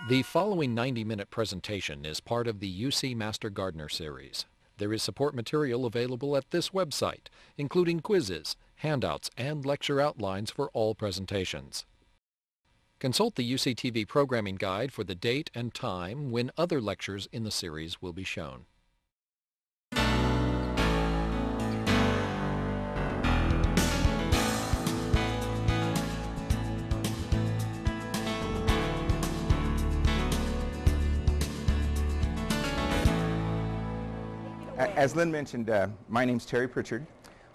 The following 90-minute presentation is part of the UC Master Gardener series. There is support material available at this website, including quizzes, handouts, and lecture outlines for all presentations. Consult the UCTV programming guide for the date and time when other lectures in the series will be shown. As Lynn mentioned, my name's Terry Prichard.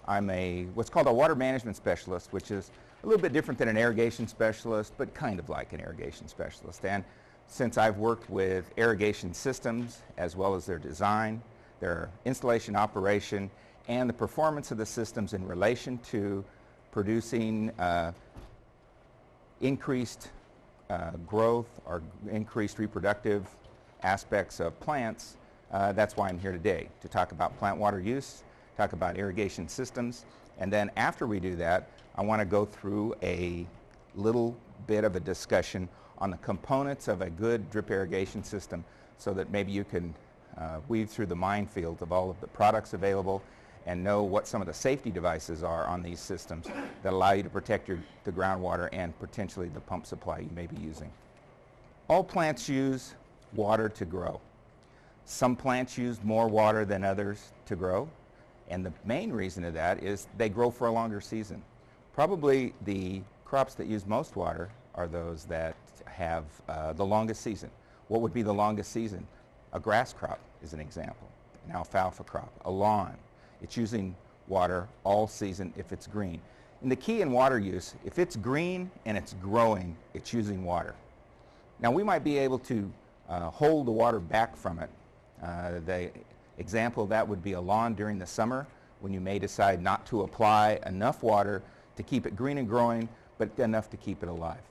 I'm what's called a water management specialist, which is a little bit different than an irrigation specialist, but kind of like an irrigation specialist. And since I've worked with irrigation systems, as well as their design, their installation, operation, and the performance of the systems in relation to producing increased growth or increased reproductive aspects of plants, that's why I'm here today, to talk about plant water use, talk about irrigation systems, and then after we do that, I want to go through a little bit of a discussion on the components of a good drip irrigation system so that maybe you can weave through the minefield of all of the products available and know what some of the safety devices are on these systems that allow you to protect the groundwater and potentially the pump supply you may be using. All plants use water to grow. Some plants use more water than others to grow, and the main reason of that is they grow for a longer season. Probably the crops that use most water are those that have the longest season. What would be the longest season? A grass crop is an example, an alfalfa crop, a lawn. It's using water all season if it's green. And the key in water use, if it's green and it's growing, it's using water. Now we might be able to hold the water back from it. The example of that would be a lawn during the summer when you may decide not to apply enough water to keep it green and growing, but enough to keep it alive.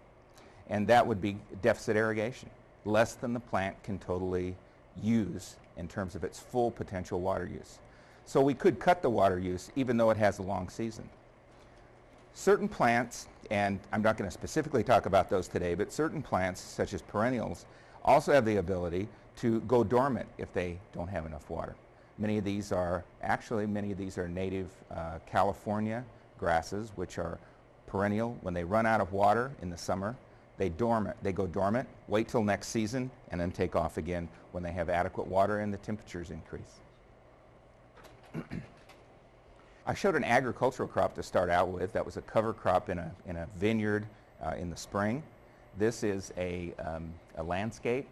And that would be deficit irrigation, less than the plant can totally use in terms of its full potential water use. So we could cut the water use even though it has a long season. Certain plants, and I'm not going to specifically talk about those today, but certain plants, such as perennials, also have the ability to go dormant if they don't have enough water. Many of these are native California grasses, which are perennial. When they run out of water in the summer, they go dormant, wait till next season, and then take off again when they have adequate water and the temperatures increase. I showed an agricultural crop to start out with. That was a cover crop in a vineyard in the spring. This is a landscape.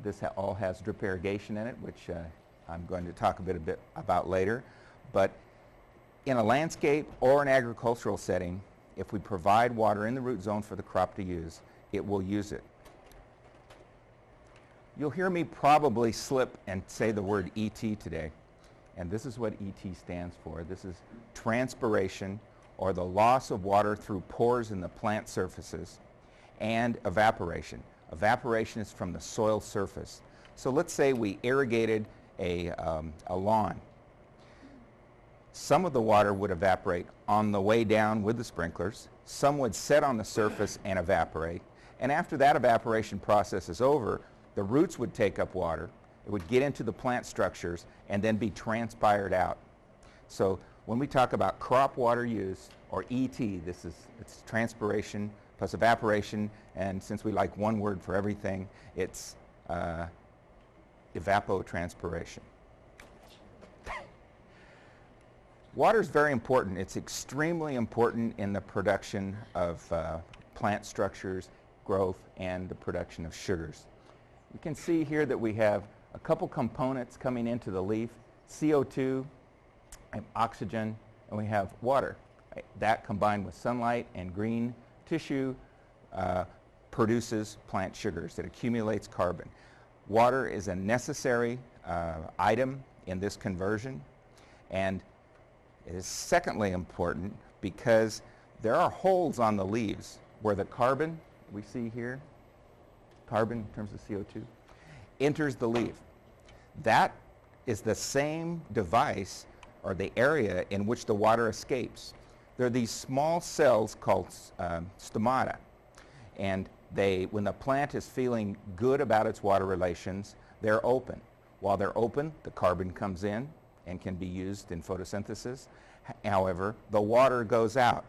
This all has drip irrigation in it, which I'm going to talk a bit about later. But in a landscape or an agricultural setting, if we provide water in the root zone for the crop to use, it will use it. You'll hear me probably slip and say the word ET today. And this is what ET stands for. This is transpiration, or the loss of water through pores in the plant surfaces, and evaporation. Evaporation is from the soil surface. So let's say we irrigated a lawn. Some of the water would evaporate on the way down with the sprinklers. Some would set on the surface and evaporate. And after that evaporation process is over, the roots would take up water. It would get into the plant structures and then be transpired out. So when we talk about crop water use, or ET, it's transpiration plus evaporation, and since we like one word for everything, it's evapotranspiration. Water is very important. It's extremely important in the production of plant structures, growth, and the production of sugars. You can see here that we have a couple components coming into the leaf: CO2, oxygen, and we have water. That combined with sunlight and green tissue produces plant sugars. It accumulates carbon. Water is a necessary item in this conversion, and it is secondly important because there are holes on the leaves where the carbon we see here, carbon in terms of CO2, enters the leaf. That is the same device or the area in which the water escapes. There are these small cells called stomata, and When the plant is feeling good about its water relations, they're open. While they're open, the carbon comes in and can be used in photosynthesis. However, the water goes out.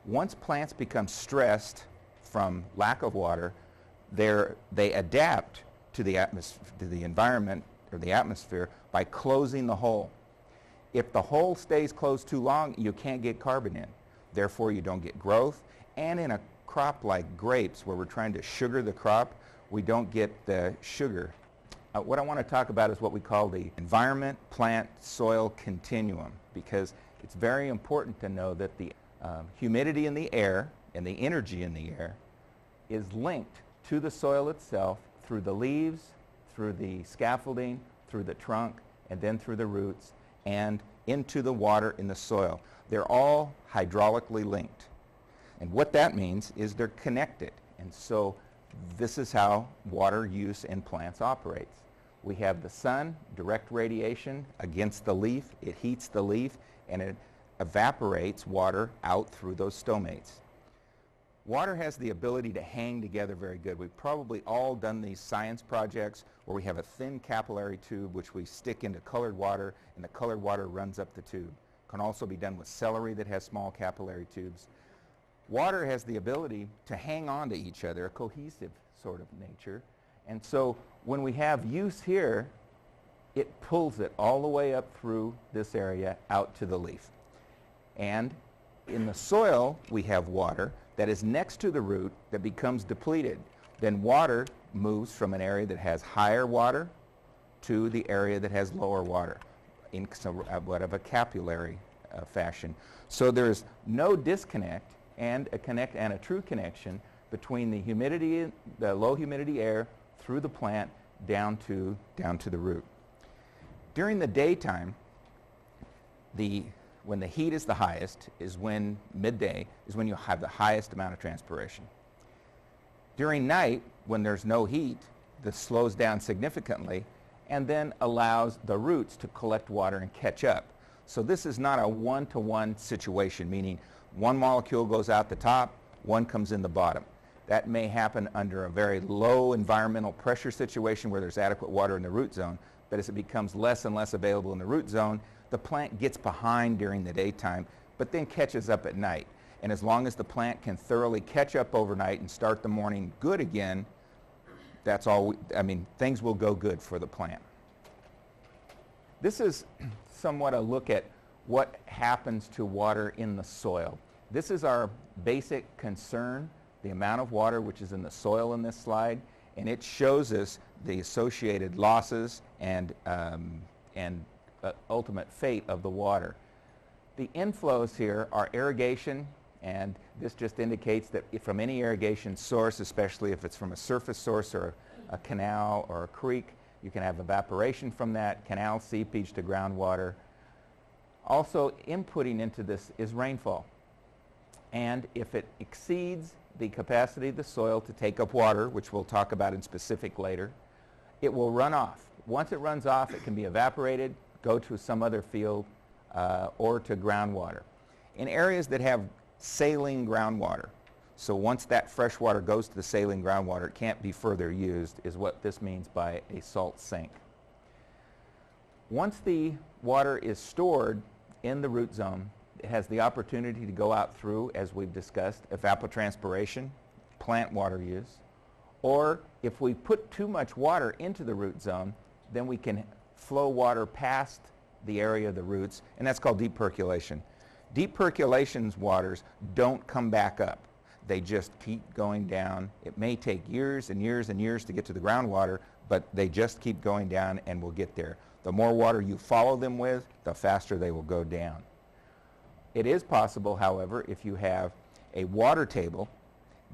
Once plants become stressed from lack of water, they adapt to the environment or the atmosphere by closing the hole. If the hole stays closed too long, you can't get carbon in. Therefore, you don't get growth. And in a crop like grapes, where we're trying to sugar the crop, we don't get the sugar. What I want to talk about is what we call the environment, plant, soil continuum, because it's very important to know that the humidity in the air and the energy in the air is linked to the soil itself through the leaves, through the scaffolding, through the trunk, and then through the roots, and into the water in the soil. They're all hydraulically linked. And what that means is they're connected. And so this is how water use in plants operates. We have the sun, direct radiation against the leaf. It heats the leaf and it evaporates water out through those stomates. Water has the ability to hang together very good. We've probably all done these science projects where we have a thin capillary tube which we stick into colored water, and the colored water runs up the tube. Can also be done with celery that has small capillary tubes. Water has the ability to hang on to each other, a cohesive sort of nature. And so when we have use here, it pulls it all the way up through this area out to the leaf. And in the soil, we have water that is next to the root that becomes depleted. Then water moves from an area that has higher water to the area that has lower water in somewhat of a capillary fashion. So there's no disconnect and a true connection between the humidity, the low humidity air through the plant down to the root. During the daytime, when the heat is the highest, midday is when you have the highest amount of transpiration. During night, when there's no heat, this slows down significantly and then allows the roots to collect water and catch up. So this is not a one-to-one situation, meaning one molecule goes out the top, one comes in the bottom. That may happen under a very low environmental pressure situation where there's adequate water in the root zone, but as it becomes less and less available in the root zone, the plant gets behind during the daytime, but then catches up at night. And as long as the plant can thoroughly catch up overnight and start the morning good again, that's all, things will go good for the plant. This is somewhat a look at what happens to water in the soil. This is our basic concern, the amount of water which is in the soil in this slide, and it shows us the associated losses and ultimate fate of the water. The inflows here are irrigation, and this just indicates that if from any irrigation source, especially if it's from a surface source or a canal or a creek, you can have evaporation from that, canal seepage to groundwater. Also inputting into this is rainfall. And if it exceeds the capacity of the soil to take up water, which we'll talk about in specific later, it will run off. Once it runs off, it can be evaporated, go to some other field, or to groundwater. In areas that have saline groundwater, so once that fresh water goes to the saline groundwater, it can't be further used, is what this means by a salt sink. Once the water is stored in the root zone, it has the opportunity to go out through, as we've discussed, evapotranspiration, plant water use, or if we put too much water into the root zone, then we can flow water past the area of the roots, and that's called deep percolation. Deep percolation waters don't come back up. They just keep going down. It may take years and years and years to get to the groundwater, but they just keep going down and will get there. The more water you follow them with, the faster they will go down. It is possible, however, if you have a water table,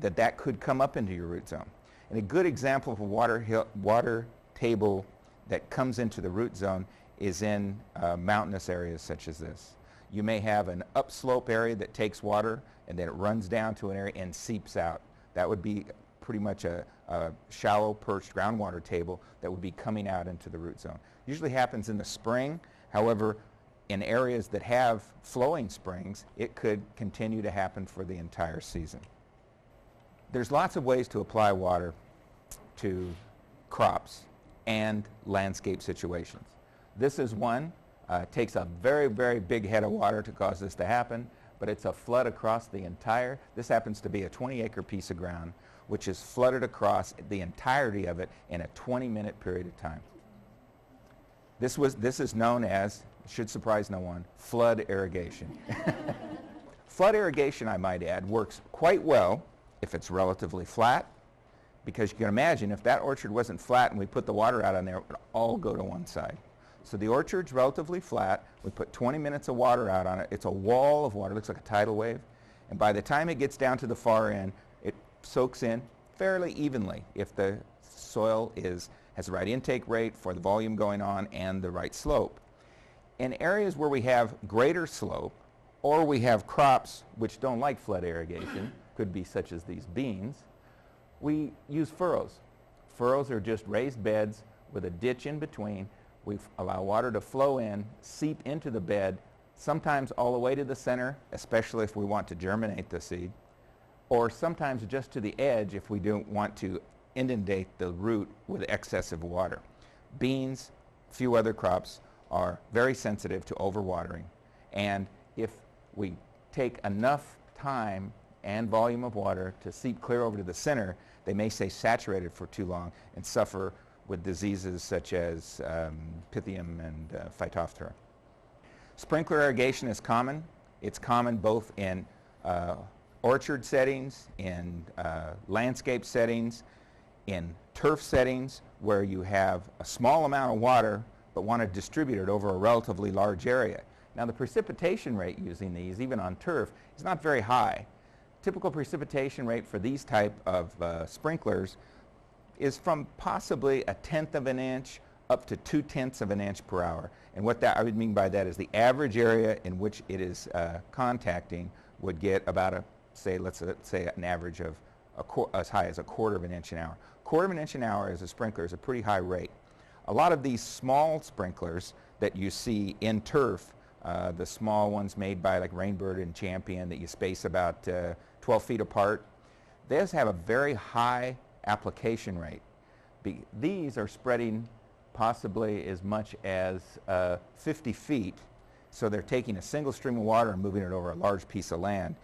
that could come up into your root zone. And a good example of a water table that comes into the root zone is in mountainous areas such as this. You may have an upslope area that takes water and then it runs down to an area and seeps out. That would be pretty much a shallow perched groundwater table that would be coming out into the root zone. Usually happens in the spring. However, in areas that have flowing springs, it could continue to happen for the entire season. There's lots of ways to apply water to crops and landscape situations. This is one. It takes a very, very big head of water to cause this to happen, but it's a flood across the entire, this happens to be a 20-acre piece of ground, which is flooded across the entirety of it in a 20-minute period of time. This is known as, should surprise no one, flood irrigation. Flood irrigation, I might add, works quite well if it's relatively flat, because you can imagine if that orchard wasn't flat and we put the water out on there, it would all go to one side. So the orchard's relatively flat. We put 20 minutes of water out on it. It's a wall of water. It looks like a tidal wave. And by the time it gets down to the far end, it soaks in fairly evenly if the soil has the right intake rate for the volume going on and the right slope. In areas where we have greater slope, or we have crops which don't like flood irrigation, could be such as these beans, we use furrows. Furrows are just raised beds with a ditch in between. We allow water to flow in, seep into the bed, sometimes all the way to the center, especially if we want to germinate the seed, or sometimes just to the edge if we don't want to inundate the root with excessive water. Beans, few other crops, are very sensitive to overwatering, and if we take enough time and volume of water to seep clear over to the center, they may stay saturated for too long and suffer with diseases such as Pythium and Phytophthora. Sprinkler irrigation is common. It's common both in orchard settings, in landscape settings, in turf settings where you have a small amount of water but want to distribute it over a relatively large area. Now the precipitation rate using these, even on turf, is not very high. Typical precipitation rate for these type of sprinklers is from possibly 1/10 of an inch up to 2/10 of an inch per hour. And what that I would mean by that is the average area in which it is contacting would get about let's say an average of as high as 1/4 of an inch an hour. 1/4 of an inch an hour as a sprinkler is a pretty high rate. A lot of these small sprinklers that you see in turf, the small ones made by like Rainbird and Champion that you space about 12 feet apart, those have a very high application rate. These are spreading possibly as much as 50 feet, so they're taking a single stream of water and moving it over a large piece of land.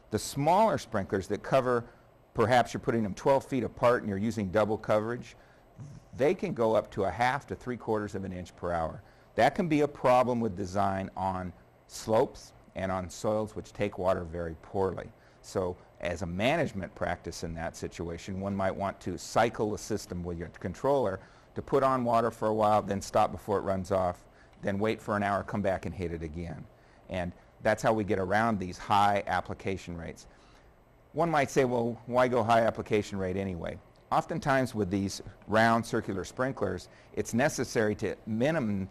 The smaller sprinklers that cover, perhaps you're putting them 12 feet apart and you're using double coverage, they can go up to 1/2 to 3/4 of an inch per hour. That can be a problem with design on slopes and on soils which take water very poorly. So as a management practice in that situation, one might want to cycle the system with your controller to put on water for a while, then stop before it runs off, then wait for an hour, come back and hit it again. And that's how we get around these high application rates. One might say, well, why go high application rate anyway? Oftentimes with these round circular sprinklers, it's necessary to minimum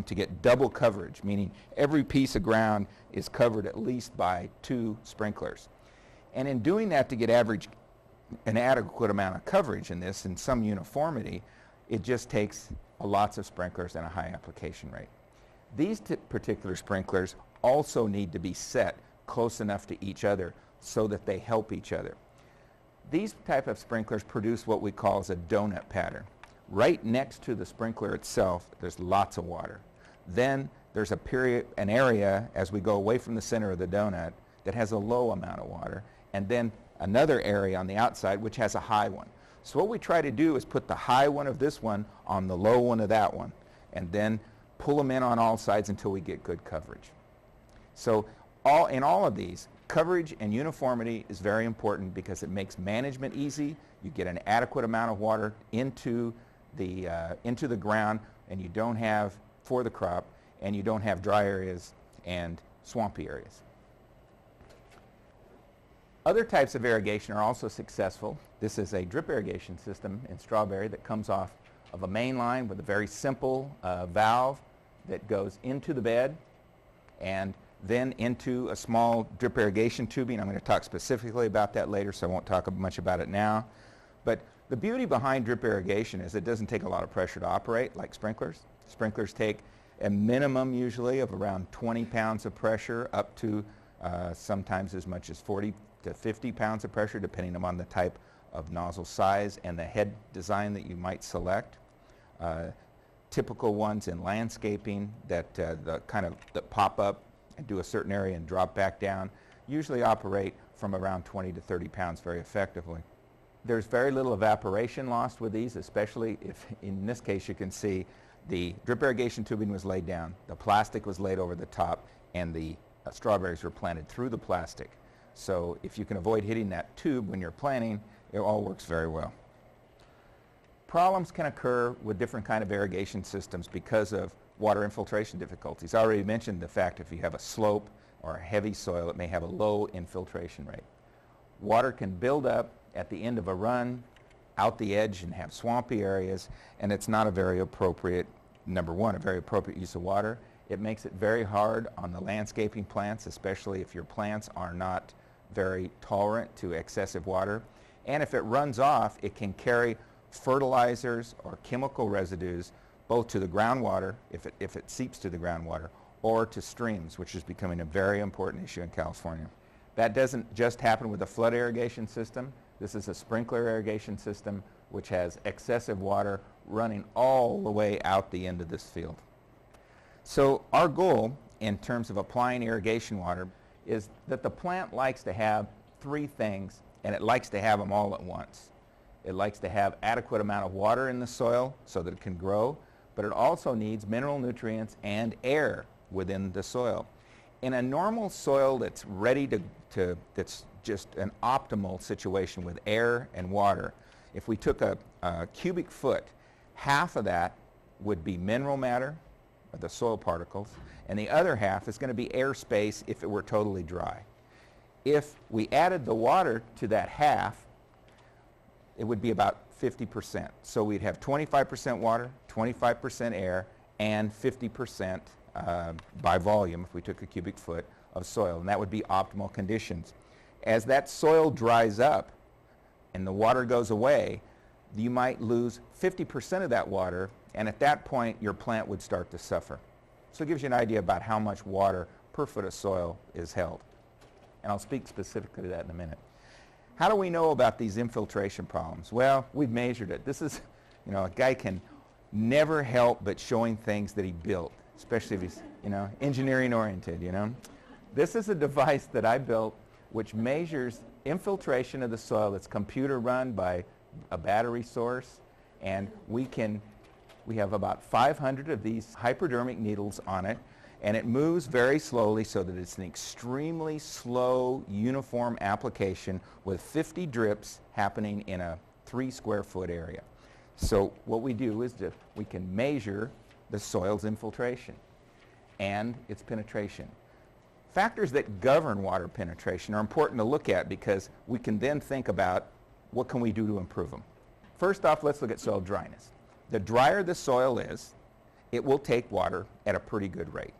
to get double coverage, meaning every piece of ground is covered at least by 2 sprinklers. And in doing that to get an adequate amount of coverage in this and some uniformity, it just takes lots of sprinklers and a high application rate. These particular sprinklers also need to be set close enough to each other so that they help each other. These type of sprinklers produce what we call as a donut pattern. Right next to the sprinkler itself, there's lots of water. Then there's an area as we go away from the center of the donut that has a low amount of water, and then another area on the outside which has a high one. So what we try to do is put the high one of this one on the low one of that one, and then pull them in on all sides until we get good coverage. So in all of these, coverage and uniformity is very important because it makes management easy. You get an adequate amount of water into the ground, and you don't have for the crop, and you don't have dry areas and swampy areas. Other types of irrigation are also successful. This is a drip irrigation system in strawberry that comes off of a main line with a very simple valve that goes into the bed and then into a small drip irrigation tubing. I'm going to talk specifically about that later, so I won't talk much about it now. But the beauty behind drip irrigation is it doesn't take a lot of pressure to operate like sprinklers. Sprinklers take a minimum usually of around 20 pounds of pressure up to sometimes as much as 40 to 50 pounds of pressure, depending upon the type of nozzle size and the head design that you might select. Typical ones in landscaping that that pop up and do a certain area and drop back down usually operate from around 20 to 30 pounds very effectively. There's very little evaporation lost with these, especially if in this case you can see the drip irrigation tubing was laid down, the plastic was laid over the top, and the strawberries were planted through the plastic. So if you can avoid hitting that tube when you're planting, it all works very well. Problems can occur with different kind of irrigation systems because of water infiltration difficulties. I already mentioned the fact if you have a slope or a heavy soil, it may have a low infiltration rate. Water can build up at the end of a run, out the edge, and have swampy areas, and it's not a very appropriate, number one, a very appropriate use of water. It makes it very hard on the landscaping plants, especially if your plants are not very tolerant to excessive water. And if it runs off, it can carry fertilizers or chemical residues both to the groundwater, if it seeps to the groundwater, or to streams, which is becoming a very important issue in California. That doesn't just happen with a flood irrigation system. This is a sprinkler irrigation system which has excessive water running all the way out the end of this field. So our goal in terms of applying irrigation water is that the plant likes to have three things, and it likes to have them all at once. It likes to have adequate amount of water in the soil so that it can grow, but it also needs mineral nutrients and air within the soil. In a normal soil that's ready that's just an optimal situation with air and water, if we took a cubic foot, half of that would be mineral matter, or the soil particles, and the other half is going to be airspace if it were totally dry. If we added the water to that half, it would be about 50%. So we'd have 25% water, 25% air, and 50% by volume, if we took a cubic foot of soil, and that would be optimal conditions. As that soil dries up and the water goes away, you might lose 50% of that water, and at that point your plant would start to suffer. So it gives you an idea about how much water per foot of soil is held. And I'll speak specifically to that in a minute. How do we know about these infiltration problems? Well, we've measured it. This is, a guy can never help but showing things that he built, especially if he's, engineering oriented, This is a device that I built which measures infiltration of the soil. It's computer run by a battery source, and we have about 500 of these hypodermic needles on it, and it moves very slowly so that it's an extremely slow, uniform application with 50 drips happening in a 3 square foot area. So what we do is we can measure the soil's infiltration and its penetration. Factors that govern water penetration are important to look at because we can then think about what can we do to improve them. First off, let's look at soil dryness. The drier the soil is, it will take water at a pretty good rate.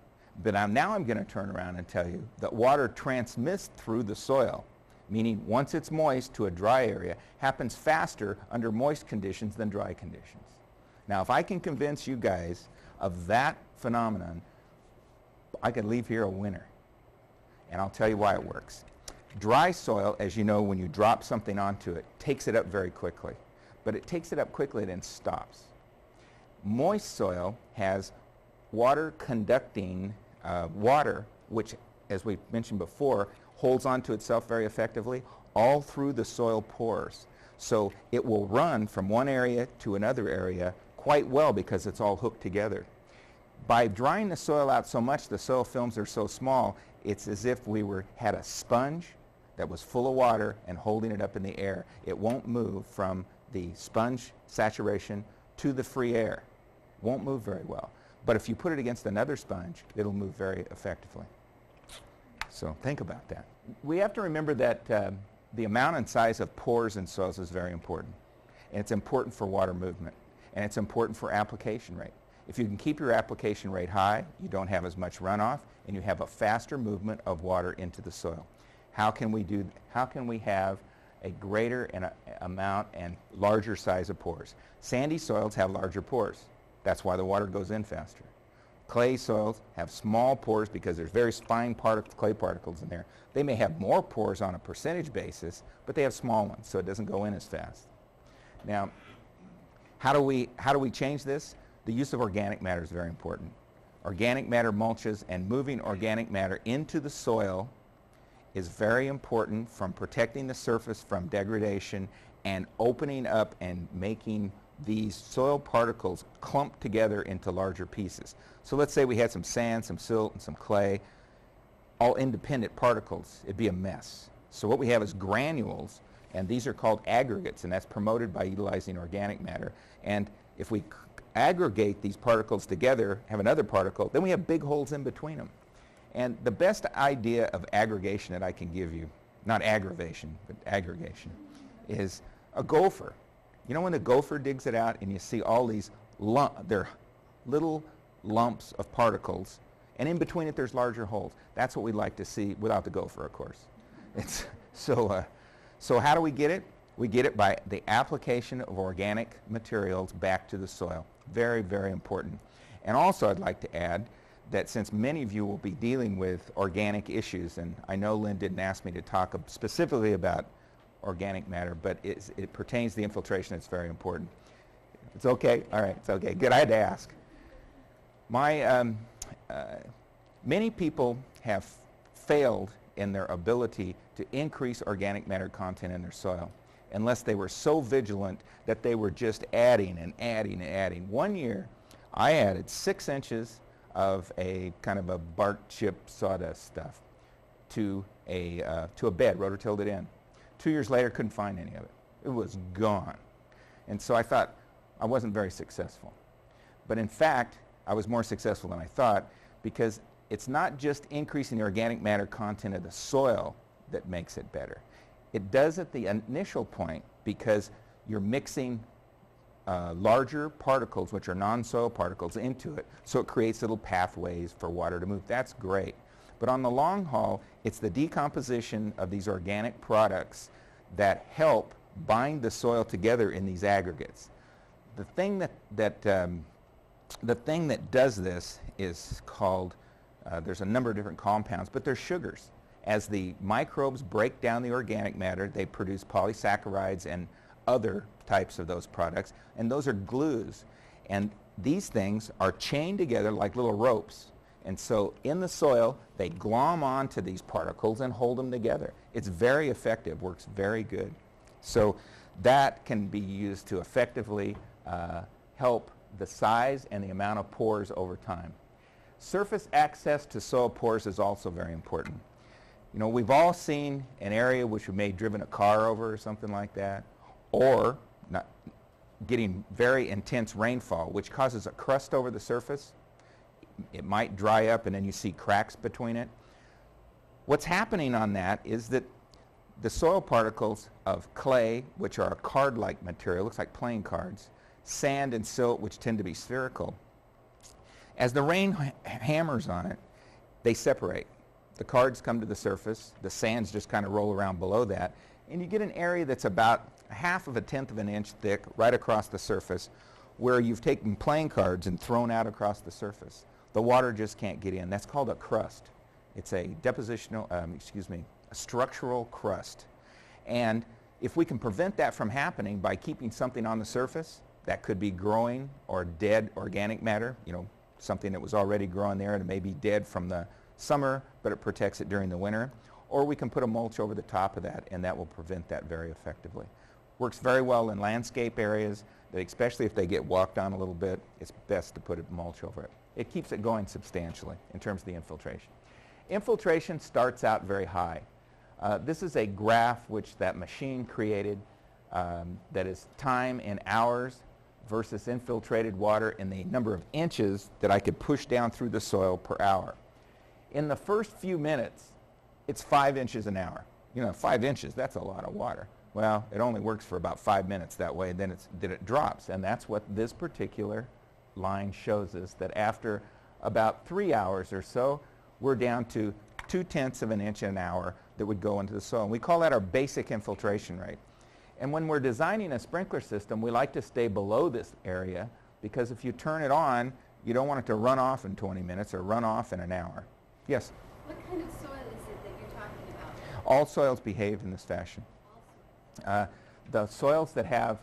But now I'm going to turn around and tell you that water transmits through the soil, meaning once it's moist to a dry area, happens faster under moist conditions than dry conditions. Now, if I can convince you guys of that phenomenon, I could leave here a winner. And I'll tell you why it works. Dry soil, as you know, when you drop something onto it, takes it up very quickly. But it takes it up quickly and then stops. Moist soil has water conducting water, which, as we mentioned before, holds onto itself very effectively all through the soil pores. So it will run from one area to another area quite well because it's all hooked together. By drying the soil out so much, the soil films are so small, it's as if we had a sponge that was full of water and holding it up in the air. It won't move from the sponge saturation to the free air. Won't move very well. But if you put it against another sponge, it'll move very effectively. So think about that. We have to remember that the amount and size of pores in soils is very important. And it's important for water movement. And it's important for application rate. If you can keep your application rate high, you don't have as much runoff, and you have a faster movement of water into the soil. How can we have a greater amount and larger size of pores? Sandy soils have larger pores. That's why the water goes in faster. Clay soils have small pores because there's very fine clay particles in there. They may have more pores on a percentage basis, but they have small ones, so it doesn't go in as fast. Now, how do we change this? The use of organic matter is very important. Organic matter mulches, and moving organic matter into the soil is very important from protecting the surface from degradation and opening up and making these soil particles clump together into larger pieces. So let's say we had some sand, some silt, and some clay, all independent particles. It'd be a mess. So what we have is granules, and these are called aggregates, and that's promoted by utilizing organic matter. And if we aggregate these particles together, have another particle, then we have big holes in between them. And the best idea of aggregation that I can give you, not aggravation, but aggregation, is a gopher. You know when the gopher digs it out and you see all these they're little lumps of particles, and in between it there's larger holes. That's what we'd like to see without the gopher, of course. It's, so how do we get it? We get it by the application of organic materials back to the soil. Very, very important. And also I'd like to add that since many of you will be dealing with organic issues, and I know Lynn didn't ask me to talk specifically about organic matter, but it pertains to the infiltration. It's very important. It's okay? All right, it's okay. Good, I had to ask. Many people have failed in their ability to increase organic matter content in their soil unless they were so vigilant that they were just adding and adding and adding. One year, I added 6 inches of a kind of a bark chip sawdust stuff to a bed, rototilled it in. 2 years later, couldn't find any of it. It was gone. And so I thought I wasn't very successful. But in fact, I was more successful than I thought, because it's not just increasing the organic matter content of the soil that makes it better. It does at the initial point because you're mixing larger particles, which are non-soil particles, into it, so it creates little pathways for water to move. That's great. But on the long haul, it's the decomposition of these organic products that help bind the soil together in these aggregates. The thing that does this is called, there's a number of different compounds, but they're sugars. As the microbes break down the organic matter, they produce polysaccharides and other types of those products, and those are glues. And these things are chained together like little ropes. And so in the soil, they glom onto these particles and hold them together. It's very effective, works very good. So that can be used to effectively help the size and the amount of pores over time. Surface access to soil pores is also very important. You know, we've all seen an area which we may have driven a car over or something like that, or getting very intense rainfall, which causes a crust over the surface. It might dry up and then you see cracks between it. What's happening on that is that the soil particles of clay, which are a card-like material, looks like playing cards, sand and silt, which tend to be spherical, as the rain hammers on it, they separate. The cards come to the surface, the sands just kind of roll around below that, and you get an area that's about 1/2 of an inch thick right across the surface, where you've taken playing cards and thrown out across the surface. The water just can't get in. That's called a crust. It's a depositional, a structural crust. And if we can prevent that from happening by keeping something on the surface, that could be growing or dead organic matter, you know, something that was already growing there and it may be dead from the summer, but it protects it during the winter. Or we can put a mulch over the top of that, and that will prevent that very effectively. Works very well in landscape areas, that especially if they get walked on a little bit, it's best to put a mulch over it. It keeps it going substantially in terms of the infiltration. Infiltration starts out very high. This is a graph which that machine created that is time in hours versus infiltrated in the number of inches that I could push down through the soil per hour. In the first few minutes, it's 5 inches an hour. You know, 5 inches, that's a lot of water. Well, it only works for about 5 minutes that way, then it drops. And that's what this particular line shows us, that after about 3 hours or so, we're down to 0.2 of an inch an hour that would go into the soil. And we call that our basic infiltration rate. And when we're designing a sprinkler system, we like to stay below this area, because if you turn it on, You don't want it to run off in 20 minutes or run off in an hour. Yes? What kind of soil is it that you're talking about? All soils behave in this fashion. The soils that have,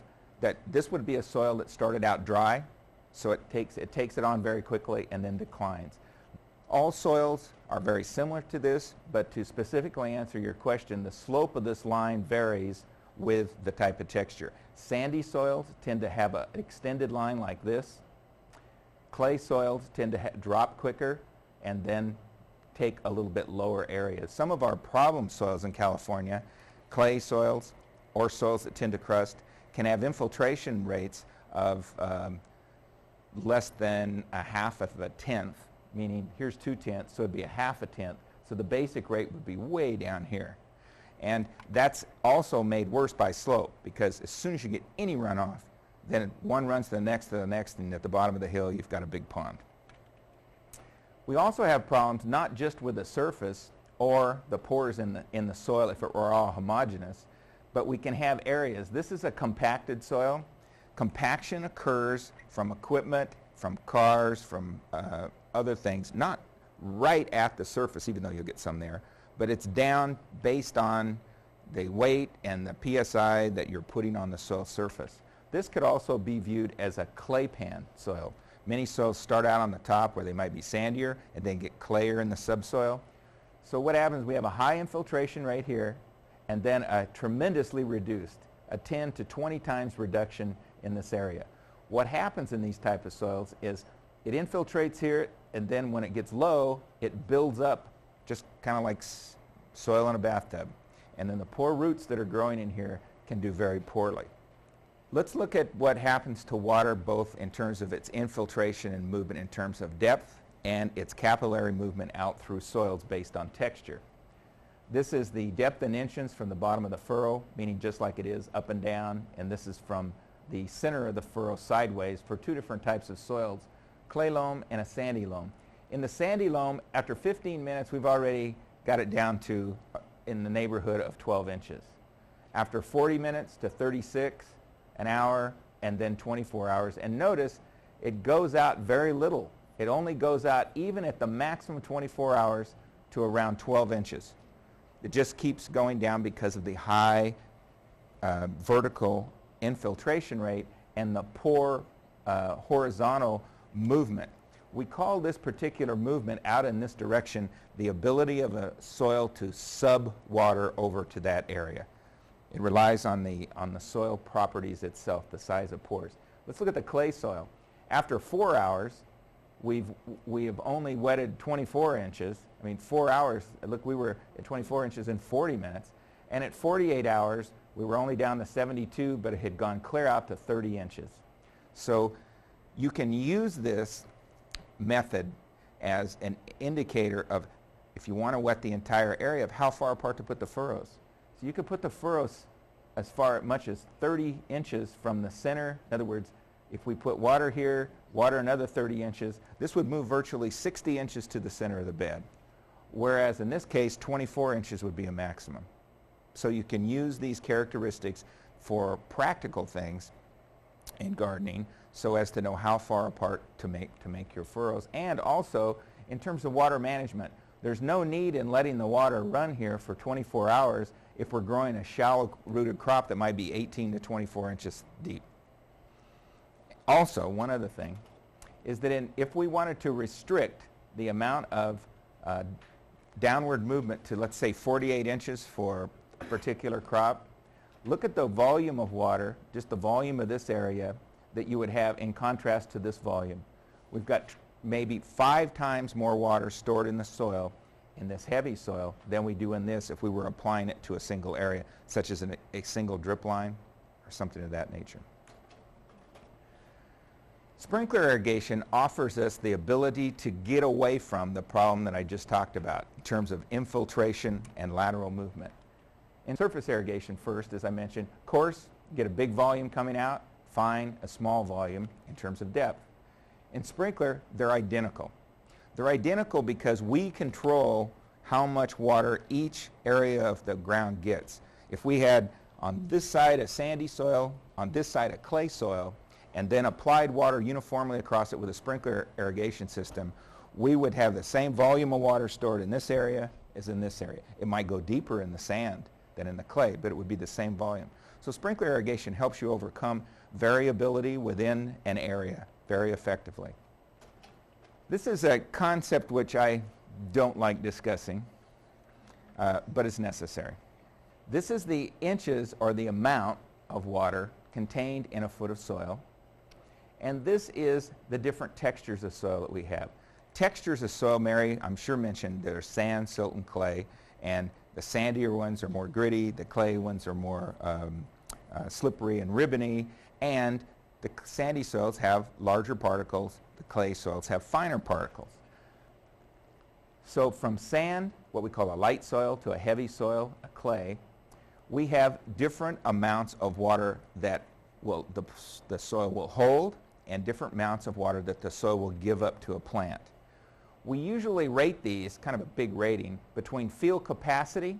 this would be a soil that started out dry, so it takes it on very quickly and then declines. All soils are very similar to this, but to specifically answer your question, the slope of this line varies with the type of texture. Sandy soils tend to have an extended line like this. Clay soils tend to drop quicker and then take a little bit lower areas. Some of our problem soils in California, clay soils or soils that tend to crust, can have infiltration rates of less than a half of a tenth, meaning here's 2/10, so it'd be a half a tenth. So the basic rate would be way down here. And that's also made worse by slope, because as soon as you get any runoff, then one runs to the next, and at the bottom of the hill you've got a big pond. We also have problems not just with the surface or the pores in the soil if it were all homogeneous, but we can have areas. This is a compacted soil. Compaction occurs from equipment, from cars, from other things, not right at the surface, even though you'll get some there, but it's down based on the weight and the PSI that you're putting on the soil surface. This could also be viewed as a clay pan soil. Many soils start out on the top where they might be sandier and then get clayer in the subsoil. So what happens, we have a high infiltration right here and then a tremendously reduced, a 10 to 20 times reduction in this area. What happens in these type of soils is it infiltrates here, and then when it gets low, it builds up just kind of like soil in a bathtub. And then the poor roots that are growing in here can do very poorly. Let's look at what happens to water both in terms of its infiltration and movement in terms of depth and its capillary movement out through soils based on texture. This is the depth in inches from the bottom of the furrow, meaning just like it is up and down, and this is from the center of the furrow sideways for two different types of soils, clay loam and a sandy loam. In the sandy loam, after 15 minutes, we've already got it down to in the neighborhood of 12 inches. After 40 minutes to 36, an hour, and then 24 hours. And notice it goes out very little. It only goes out, even at the maximum 24 hours, to around 12 inches. It just keeps going down because of the high vertical infiltration rate and the poor horizontal movement. We call this particular movement out in this direction the ability of a soil to sub water over to that area. It relies on the soil properties itself, the size of pores. Let's look at the clay soil. After 4 hours, we have only wetted 24 inches. I mean, 4 hours, look, we were at 24 inches in 40 minutes. And at 48 hours, we were only down to 72, but it had gone clear out to 30 inches. So you can use this method as an indicator of, if you want to wet the entire area, of how far apart to put the furrows. So you could put the furrows as much as 30 inches from the center. In other words, if we put water here, water another 30 inches, this would move virtually 60 inches to the center of the bed. Whereas in this case, 24 inches would be a maximum. So you can use these characteristics for practical things in gardening so as to know how far apart to make your furrows. And also, in terms of water management, there's no need in letting the water run here for 24 hours if we're growing a shallow-rooted crop that might be 18 to 24 inches deep. Also, one other thing is that if we wanted to restrict the amount of downward movement to, let's say, 48 inches for a particular crop, look at the volume of water, just the volume of this area, that you would have in contrast to this volume. We've got maybe 5 times more water stored in the soil, in this heavy soil, than we do in this if we were applying it to a single area, such as a single drip line or something of that nature. Sprinkler irrigation offers us the ability to get away from the problem that I just talked about in terms of infiltration and lateral movement. In surface irrigation first, as I mentioned, coarse, get a big volume coming out, fine, a small volume in terms of depth. In sprinkler, they're identical. They're identical because we control how much water each area of the ground gets. If we had on this side a sandy soil, on this side a clay soil, and then applied water uniformly across it with a sprinkler irrigation system, we would have the same volume of water stored in this area as in this area. It might go deeper in the sand than in the clay, but it would be the same volume. So sprinkler irrigation helps you overcome variability within an area very effectively. This is a concept which I don't like discussing, but it's necessary. This is the inches or the amount of water contained in a foot of soil, and this is the different textures of soil that we have. Textures of soil, Mary, I'm sure mentioned, there's sand, silt, and clay, and the sandier ones are more gritty, the clay ones are more slippery and ribbony, and the sandy soils have larger particles, the clay soils have finer particles. So from sand, what we call a light soil, to a heavy soil, a clay, we have different amounts of water that the soil will hold, and different amounts of water that the soil will give up to a plant. We usually rate these, kind of a big rating, between field capacity.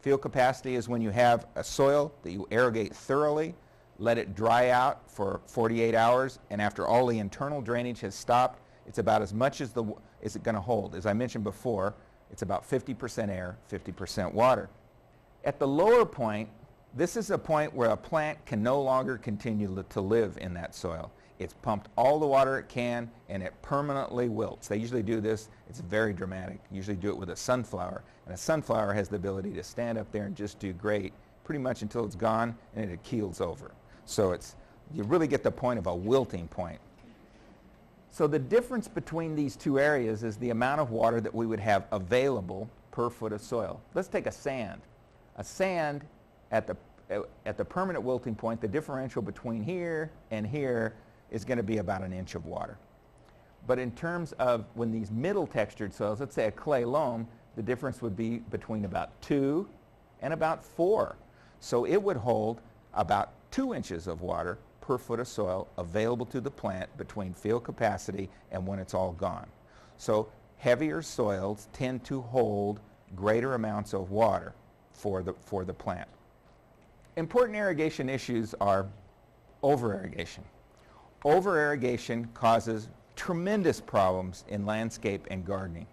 Field capacity is when you have a soil that you irrigate thoroughly, let it dry out for 48 hours, and after all the internal drainage has stopped, it's about as much as it's going to hold. As I mentioned before, it's about 50% air, 50% water. At the lower point, this is a point where a plant can no longer continue to live in that soil. It's pumped all the water it can, and it permanently wilts. They usually do this, it's very dramatic. Usually do it with a sunflower, and a sunflower has the ability to stand up there and just do great pretty much until it's gone and it keels over. So you really get the point of a wilting point. So the difference between these two areas is the amount of water that we would have available per foot of soil. Let's take a sand. A sand at the permanent wilting point, the differential between here and here is going to be about an inch of water. But in terms of when these middle textured soils, let's say a clay loam, the difference would be between about 2 and about 4. So it would hold about 2 inches of water per foot of soil available to the plant between field capacity and when it's all gone. So heavier soils tend to hold greater amounts of water for the plant. Important irrigation issues are over-irrigation. Over-irrigation causes tremendous problems in landscape and gardening,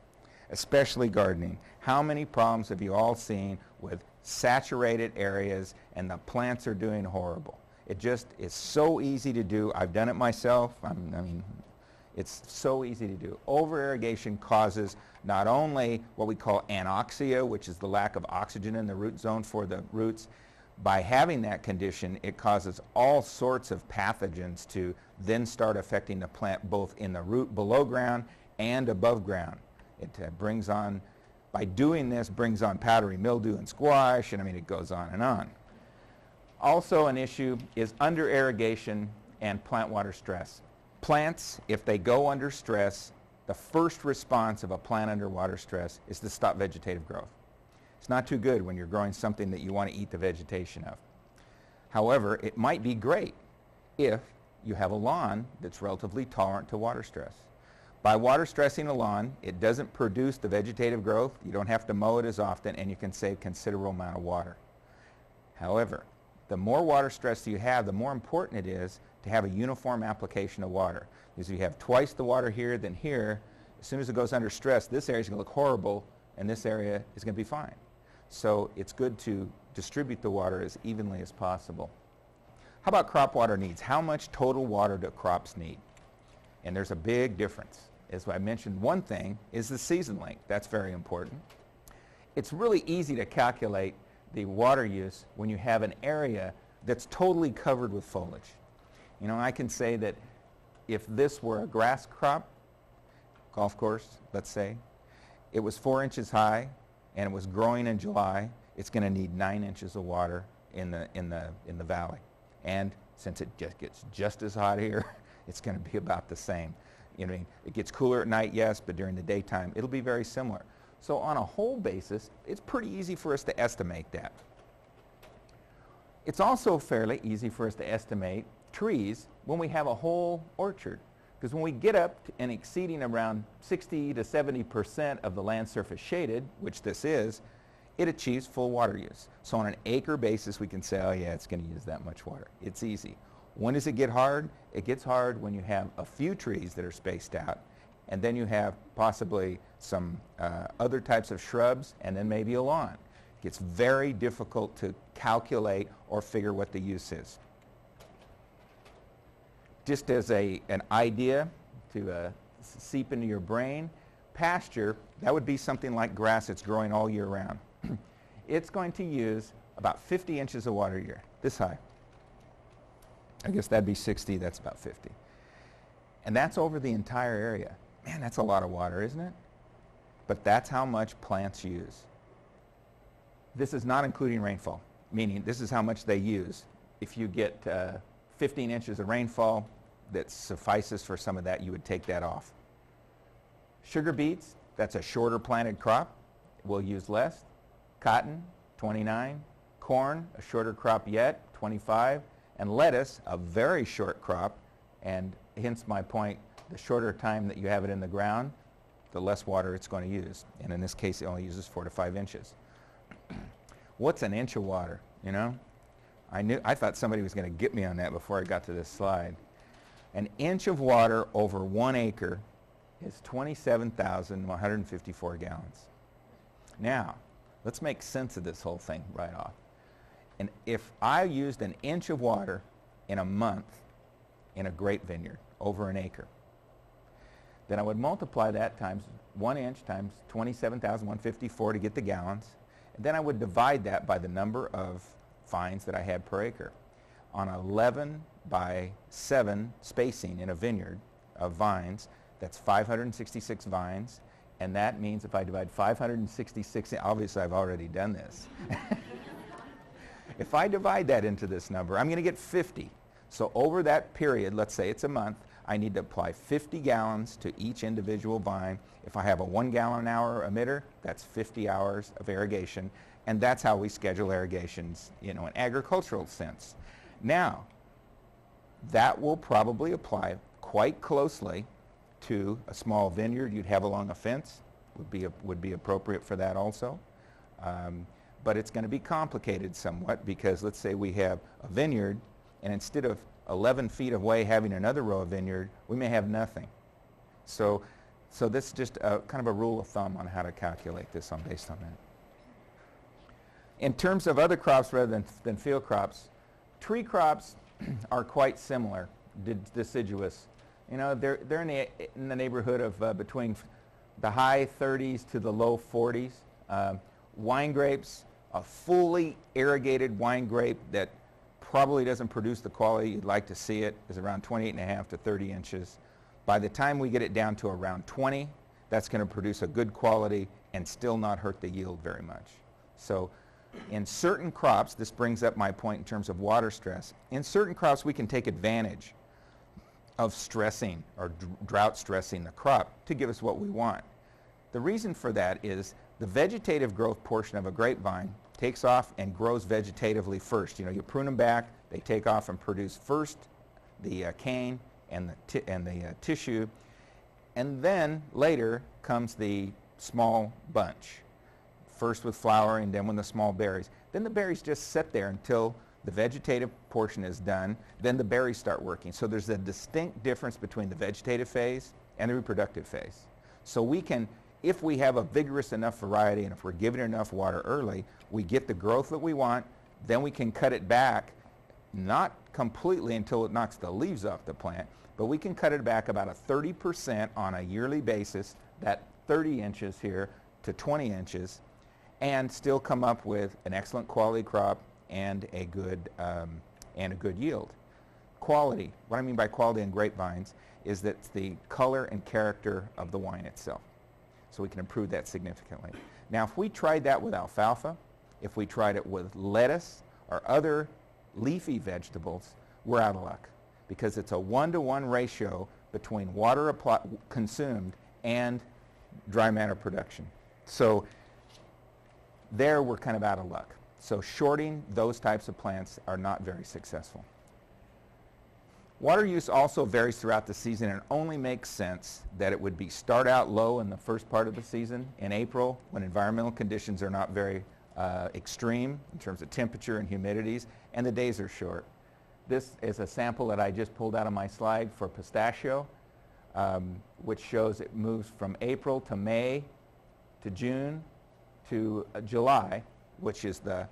especially gardening. How many problems have you all seen with saturated areas and the plants are doing horrible? It just is so easy to do. I've done it myself. I mean, it's so easy to do. Over-irrigation causes not only what we call anoxia, which is the lack of oxygen in the root zone for the roots. By having that condition, it causes all sorts of pathogens to then start affecting the plant both in the root below ground and above ground. It brings on, by doing this, brings on powdery mildew and squash, and I mean it goes on and on. Also an issue is under irrigation and plant water stress. Plants, if they go under stress, the first response of a plant under water stress is to stop vegetative growth. It's not too good when you're growing something that you want to eat the vegetation of. However, it might be great if you have a lawn that's relatively tolerant to water stress. By water stressing a lawn, it doesn't produce the vegetative growth, you don't have to mow it as often, and you can save considerable amount of water. However, the more water stress you have, the more important it is to have a uniform application of water. Because if you have twice the water here than here, as soon as it goes under stress, this area is going to look horrible, and this area is going to be fine. So it's good to distribute the water as evenly as possible. How about crop water needs? How much total water do crops need? And there's a big difference. As I mentioned, one thing is the season length. That's very important. It's really easy to calculate the water use when you have an area that's totally covered with foliage. You know, I can say that if this were a grass crop, golf course, let's say, it was 4 inches high and it was growing in July, it's going to need 9 inches of water in the valley. And since it just gets just as hot here, it's going to be about the same. You know, it gets cooler at night, yes, but during the daytime, it'll be very similar. So on a whole basis, it's pretty easy for us to estimate that. It's also fairly easy for us to estimate trees when we have a whole orchard. Because when we get up to and exceeding around 60 to 70% of the land surface shaded, which this is, it achieves full water use. So on an acre basis, we can say, oh yeah, it's going to use that much water. It's easy. When does it get hard? It gets hard when you have a few trees that are spaced out, and then you have possibly some other types of shrubs, and then maybe a lawn. It gets very difficult to calculate or figure what the use is. Just as an idea to seep into your brain, pasture, that would be something like grass that's growing all year round. It's going to use about 50 inches of water a year, this high. I guess that'd be 60, that's about 50. And that's over the entire area. Man, that's a lot of water, isn't it? But that's how much plants use. This is not including rainfall, meaning this is how much they use. If you get 15 inches of rainfall, that suffices for some of that, you would take that off. Sugar beets, that's a shorter planted crop, will use less. Cotton, 29. Corn, a shorter crop yet, 25. And lettuce, a very short crop, and hence my point, the shorter time that you have it in the ground, the less water it's going to use. And in this case, it only uses 4 to 5 inches. What's an inch of water, you know? I thought somebody was going to get me on that before I got to this slide. An inch of water over 1 acre is 27,154 gallons. Now, let's make sense of this whole thing right off. And if I used an inch of water in a month in a grape vineyard over an acre, then I would multiply that times 1 inch times 27,154 to get the gallons. And then I would divide that by the number of vines that I had per acre. On 11 by 7 spacing in a vineyard of vines, that's 566 vines. And that means if I divide 566, obviously I've already done this. If I divide that into this number, I'm going to get 50. So over that period, let's say it's a month, I need to apply 50 gallons to each individual vine. If I have a 1 gallon an hour emitter, that's 50 hours of irrigation. And that's how we schedule irrigations, you know, in agricultural sense. Now, that will probably apply quite closely to a small vineyard you'd have along a fence. Would be appropriate for that also. But it's going to be complicated somewhat because let's say we have a vineyard and instead of 11 feet away having another row of vineyard, we may have nothing. So this is just kind of a rule of thumb on how to calculate this based on that. In terms of other crops rather than field crops, tree crops are quite similar, deciduous. You know, they're in the neighborhood of between the high 30s to the low 40s. Wine grapes, a fully irrigated wine grape that probably doesn't produce the quality you'd like to see it is around 28.5 to 30 inches. By the time we get it down to around 20, that's going to produce a good quality and still not hurt the yield very much. So in certain crops, this brings up my point in terms of water stress. In certain crops, we can take advantage of stressing or drought stressing the crop to give us what we want. The reason for that is the vegetative growth portion of a grapevine takes off and grows vegetatively first. You know, you prune them back, they take off and produce first the cane and the tissue, and then later comes the small bunch. First with flowering, then with the small berries. Then the berries just sit there until the vegetative portion is done, then the berries start working. So there's a distinct difference between the vegetative phase and the reproductive phase. So we can, if we have a vigorous enough variety and if we're giving it enough water early, we get the growth that we want, then we can cut it back, not completely until it knocks the leaves off the plant, but we can cut it back about a 30% on a yearly basis, that 30 inches here to 20 inches, and still come up with an excellent quality crop and a good yield. Quality, what I mean by quality in grapevines is that it's the color and character of the wine itself. So we can improve that significantly. Now if we tried that with alfalfa, if we tried it with lettuce or other leafy vegetables, we're out of luck because it's a 1-to-1 ratio between water consumed and dry matter production. So there we're kind of out of luck. So shorting those types of plants are not very successful. Water use also varies throughout the season and only makes sense that it would be start out low in the first part of the season in April when environmental conditions are not very extreme in terms of temperature and humidities and the days are short. This is a sample that I just pulled out of my slide for pistachio, which shows it moves from April to May to June to July, which is those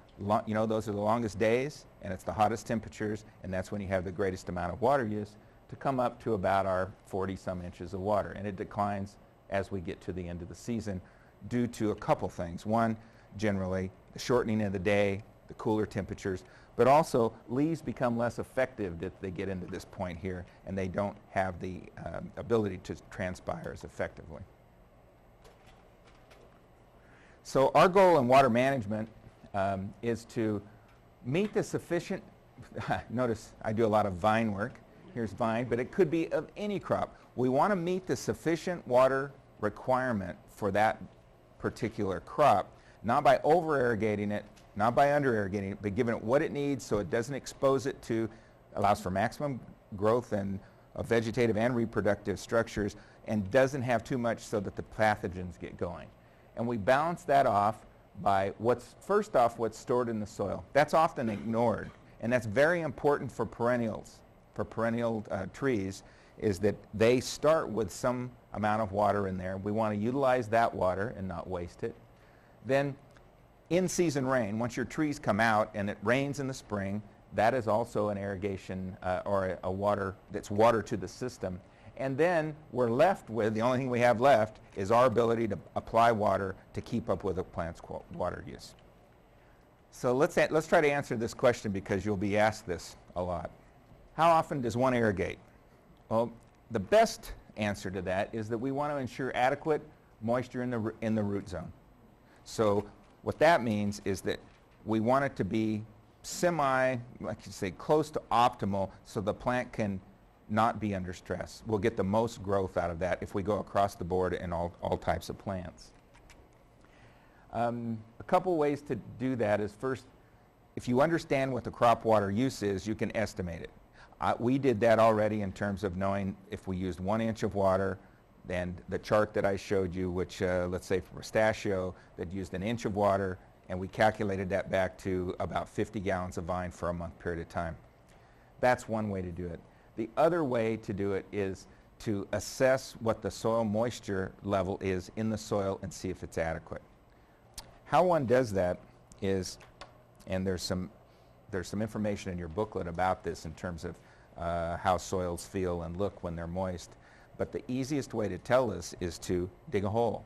are the longest days, and it's the hottest temperatures, and that's when you have the greatest amount of water use, to come up to about our 40-some inches of water. And it declines as we get to the end of the season due to a couple things. One, generally, the shortening of the day, the cooler temperatures, but also leaves become less effective if they get into this point here, and they don't have the ability to transpire as effectively. So our goal in water management is to meet the sufficient, notice I do a lot of vine work, here's vine, but it could be of any crop. We want to meet the sufficient water requirement for that particular crop, not by over-irrigating it, not by under-irrigating it, but giving it what it needs so it doesn't expose it to, allows for maximum growth and vegetative and reproductive structures, and doesn't have too much so that the pathogens get going. And we balance that off by first off, what's stored in the soil. That's often ignored, and that's very important for perennials. For perennial trees, is that they start with some amount of water in there. We want to utilize that water and not waste it. Then in-season rain, once your trees come out and it rains in the spring, that is also an irrigation or a water that's water to the system. And then we're left with, the only thing we have left is our ability to apply water to keep up with a plant's water use. So let's try to answer this question, because you'll be asked this a lot. How often does one irrigate? Well, the best answer to that is that we want to ensure adequate moisture in the root zone. So what that means is that we want it to be like you say, close to optimal, so the plant can not be under stress. We'll get the most growth out of that if we go across the board in all types of plants. A couple ways to do that is, first, if you understand what the crop water use is, you can estimate it. We did that already in terms of knowing if we used 1 inch of water, then the chart that I showed you, which let's say for pistachio, that used 1 inch of water, and we calculated that back to about 50 gallons of vine for a month period of time. That's one way to do it. The other way to do it is to assess what the soil moisture level is in the soil and see if it's adequate. How one does that is, and there's some information in your booklet about this in terms of how soils feel and look when they're moist, but the easiest way to tell this is to dig a hole.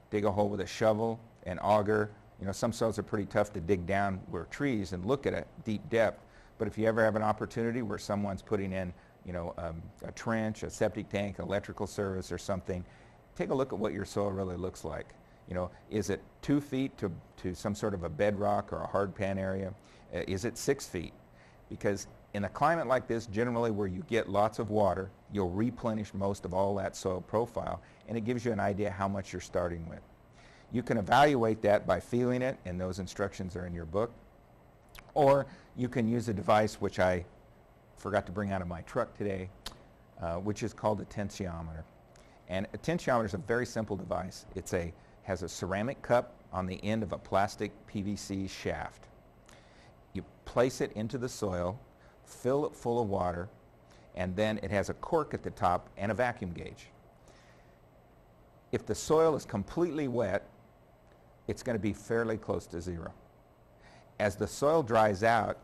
Dig a hole with a shovel and auger. You know, some soils are pretty tough to dig down where trees and look at a deep depth, but if you ever have an opportunity where someone's putting in, you know, a trench, a septic tank, electrical service or something, take a look at what your soil really looks like. You know, is it 2 feet to some sort of a bedrock or a hard pan area? Is it 6 feet? Because in a climate like this, generally where you get lots of water, you'll replenish most of all that soil profile, and it gives you an idea how much you're starting with. You can evaluate that by feeling it, and those instructions are in your book. Or you can use a device which I forgot to bring out of my truck today, which is called a tensiometer. And a tensiometer is a very simple device. Has a ceramic cup on the end of a plastic PVC shaft. You place it into the soil, fill it full of water, and then it has a cork at the top and a vacuum gauge. If the soil is completely wet, it's going to be fairly close to zero. As the soil dries out,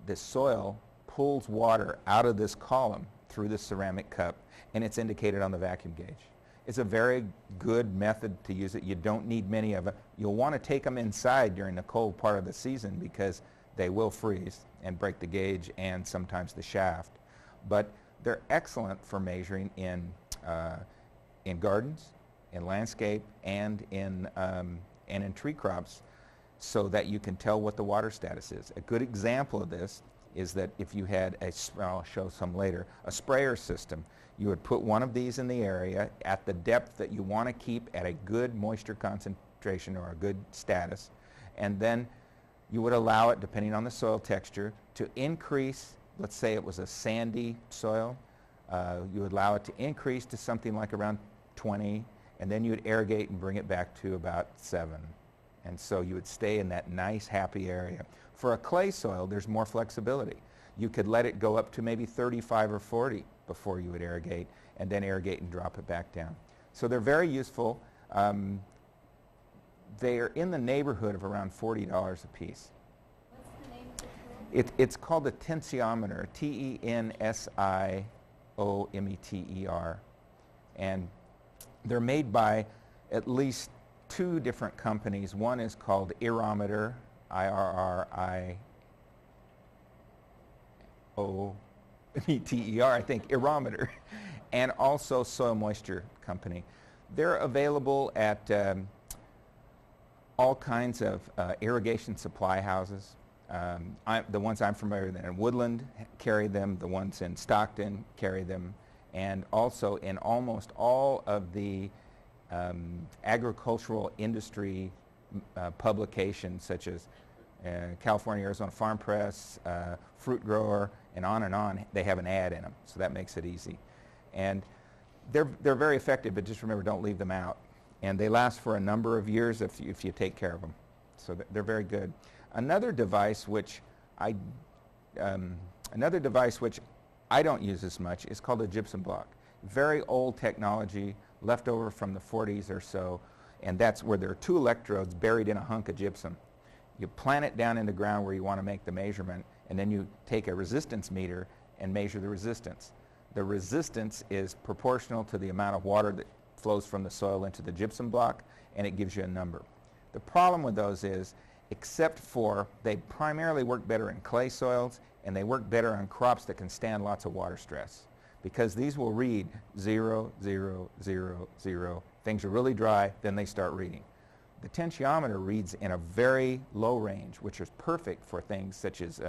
the soil pulls water out of this column through the ceramic cup, and it's indicated on the vacuum gauge. It's a very good method to use it. You don't need many of it. You'll want to take them inside during the cold part of the season because they will freeze and break the gauge and sometimes the shaft. But they're excellent for measuring in gardens, in landscape, and in tree crops, so that you can tell what the water status is. A good example of this is that if you had I'll show some later, a sprayer system, you would put one of these in the area at the depth that you want to keep at a good moisture concentration or a good status, and then you would allow it, depending on the soil texture, to increase. Let's say it was a sandy soil, you would allow it to increase to something like around 20, and then you would irrigate and bring it back to about 7. And so you would stay in that nice, happy area. For a clay soil, there's more flexibility. you could let it go up to maybe 35 or 40 before you would irrigate, and then irrigate and drop it back down. So they're very useful. They are in the neighborhood of around $40 a piece. What's the name of the tool? It's called a tensiometer, T-E-N-S-I-O-M-E-T-E-R. And they're made by at least 2 different companies. One is called Irrometer, I-R-R-I-O-M-E-T-E-R, I think, Irrometer, and also Soil Moisture Company. They're available at all kinds of irrigation supply houses. The ones I'm familiar with in Woodland carry them, the ones in Stockton carry them, and also in almost all of the agricultural industry publications such as California Arizona Farm Press, Fruit Grower, and on, they have an ad in them, so that makes it easy. And they're very effective, but just remember, don't leave them out. And they last for a number of years if you take care of them. So they're very good. Another device which I don't use as much is called a gypsum block. Very old technology, left over from the 40s or so, and that's where there are 2 electrodes buried in a hunk of gypsum. You plant it down in the ground where you want to make the measurement, and then you take a resistance meter and measure the resistance. The resistance is proportional to the amount of water that flows from the soil into the gypsum block, and it gives you a number. The problem with those is, except for they primarily work better in clay soils, and they work better on crops that can stand lots of water stress, because these will read 0, 0, 0, 0. Things are really dry, then they start reading. The tensiometer reads in a very low range, which is perfect for things such as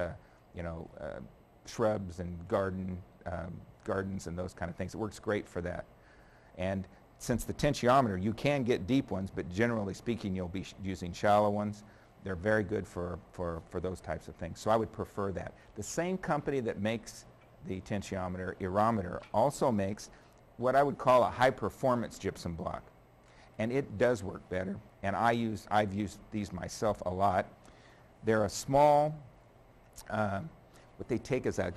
shrubs and gardens and those kind of things. It works great for that. And since the tensiometer, you can get deep ones, but generally speaking, you'll be using shallow ones. They're very good for those types of things. So I would prefer that. The same company that makes the tensiometer, Irrometer, also makes what I would call a high-performance gypsum block. And it does work better. And I've used these myself a lot. They're a small, what they take is a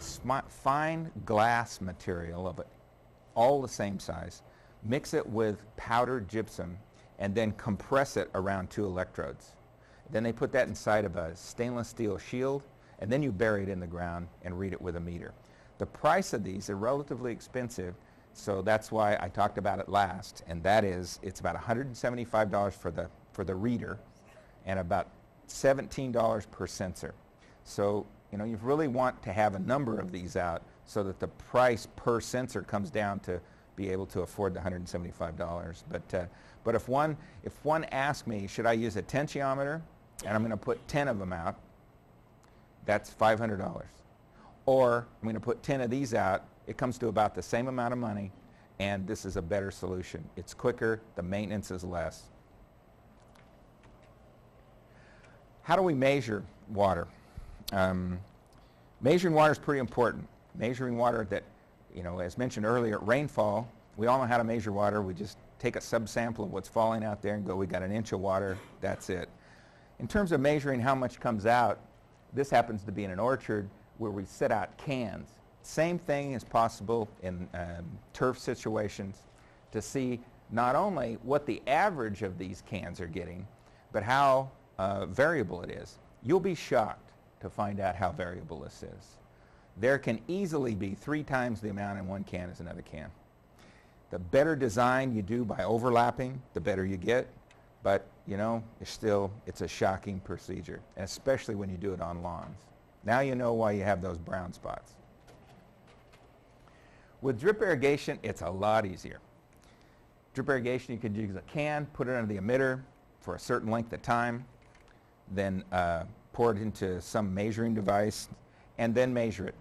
fine glass material of all the same size, mix it with powdered gypsum, and then compress it around 2 electrodes. Then they put that inside of a stainless steel shield, and then you bury it in the ground and read it with a meter. The price of these are relatively expensive, so that's why I talked about it last, and that is, it's about $175 for the reader and about $17 per sensor. So, you really want to have a number of these out so that the price per sensor comes down to be able to afford the $175. But if one asks me, should I use a tensiometer, and I'm going to put 10 of them out, that's $500. Or I'm going to put 10 of these out, it comes to about the same amount of money, and this is a better solution. It's quicker, the maintenance is less. How do we measure water? Measuring water is pretty important. Measuring water that, as mentioned earlier, rainfall, we all know how to measure water. We just take a subsample of what's falling out there and go, we got an inch of water, that's it. In terms of measuring how much comes out, this happens to be in an orchard where we set out cans. Same thing is possible in turf situations to see not only what the average of these cans are getting, but how variable it is. You'll be shocked to find out how variable this is. There can easily be 3 times the amount in one can as another can. The better design you do by overlapping, the better you get, but it's a shocking procedure, and especially when you do it on lawns. Now you know why you have those brown spots. With drip irrigation, it's a lot easier. Drip irrigation, you can use a can, put it under the emitter for a certain length of time, then pour it into some measuring device, and then measure it.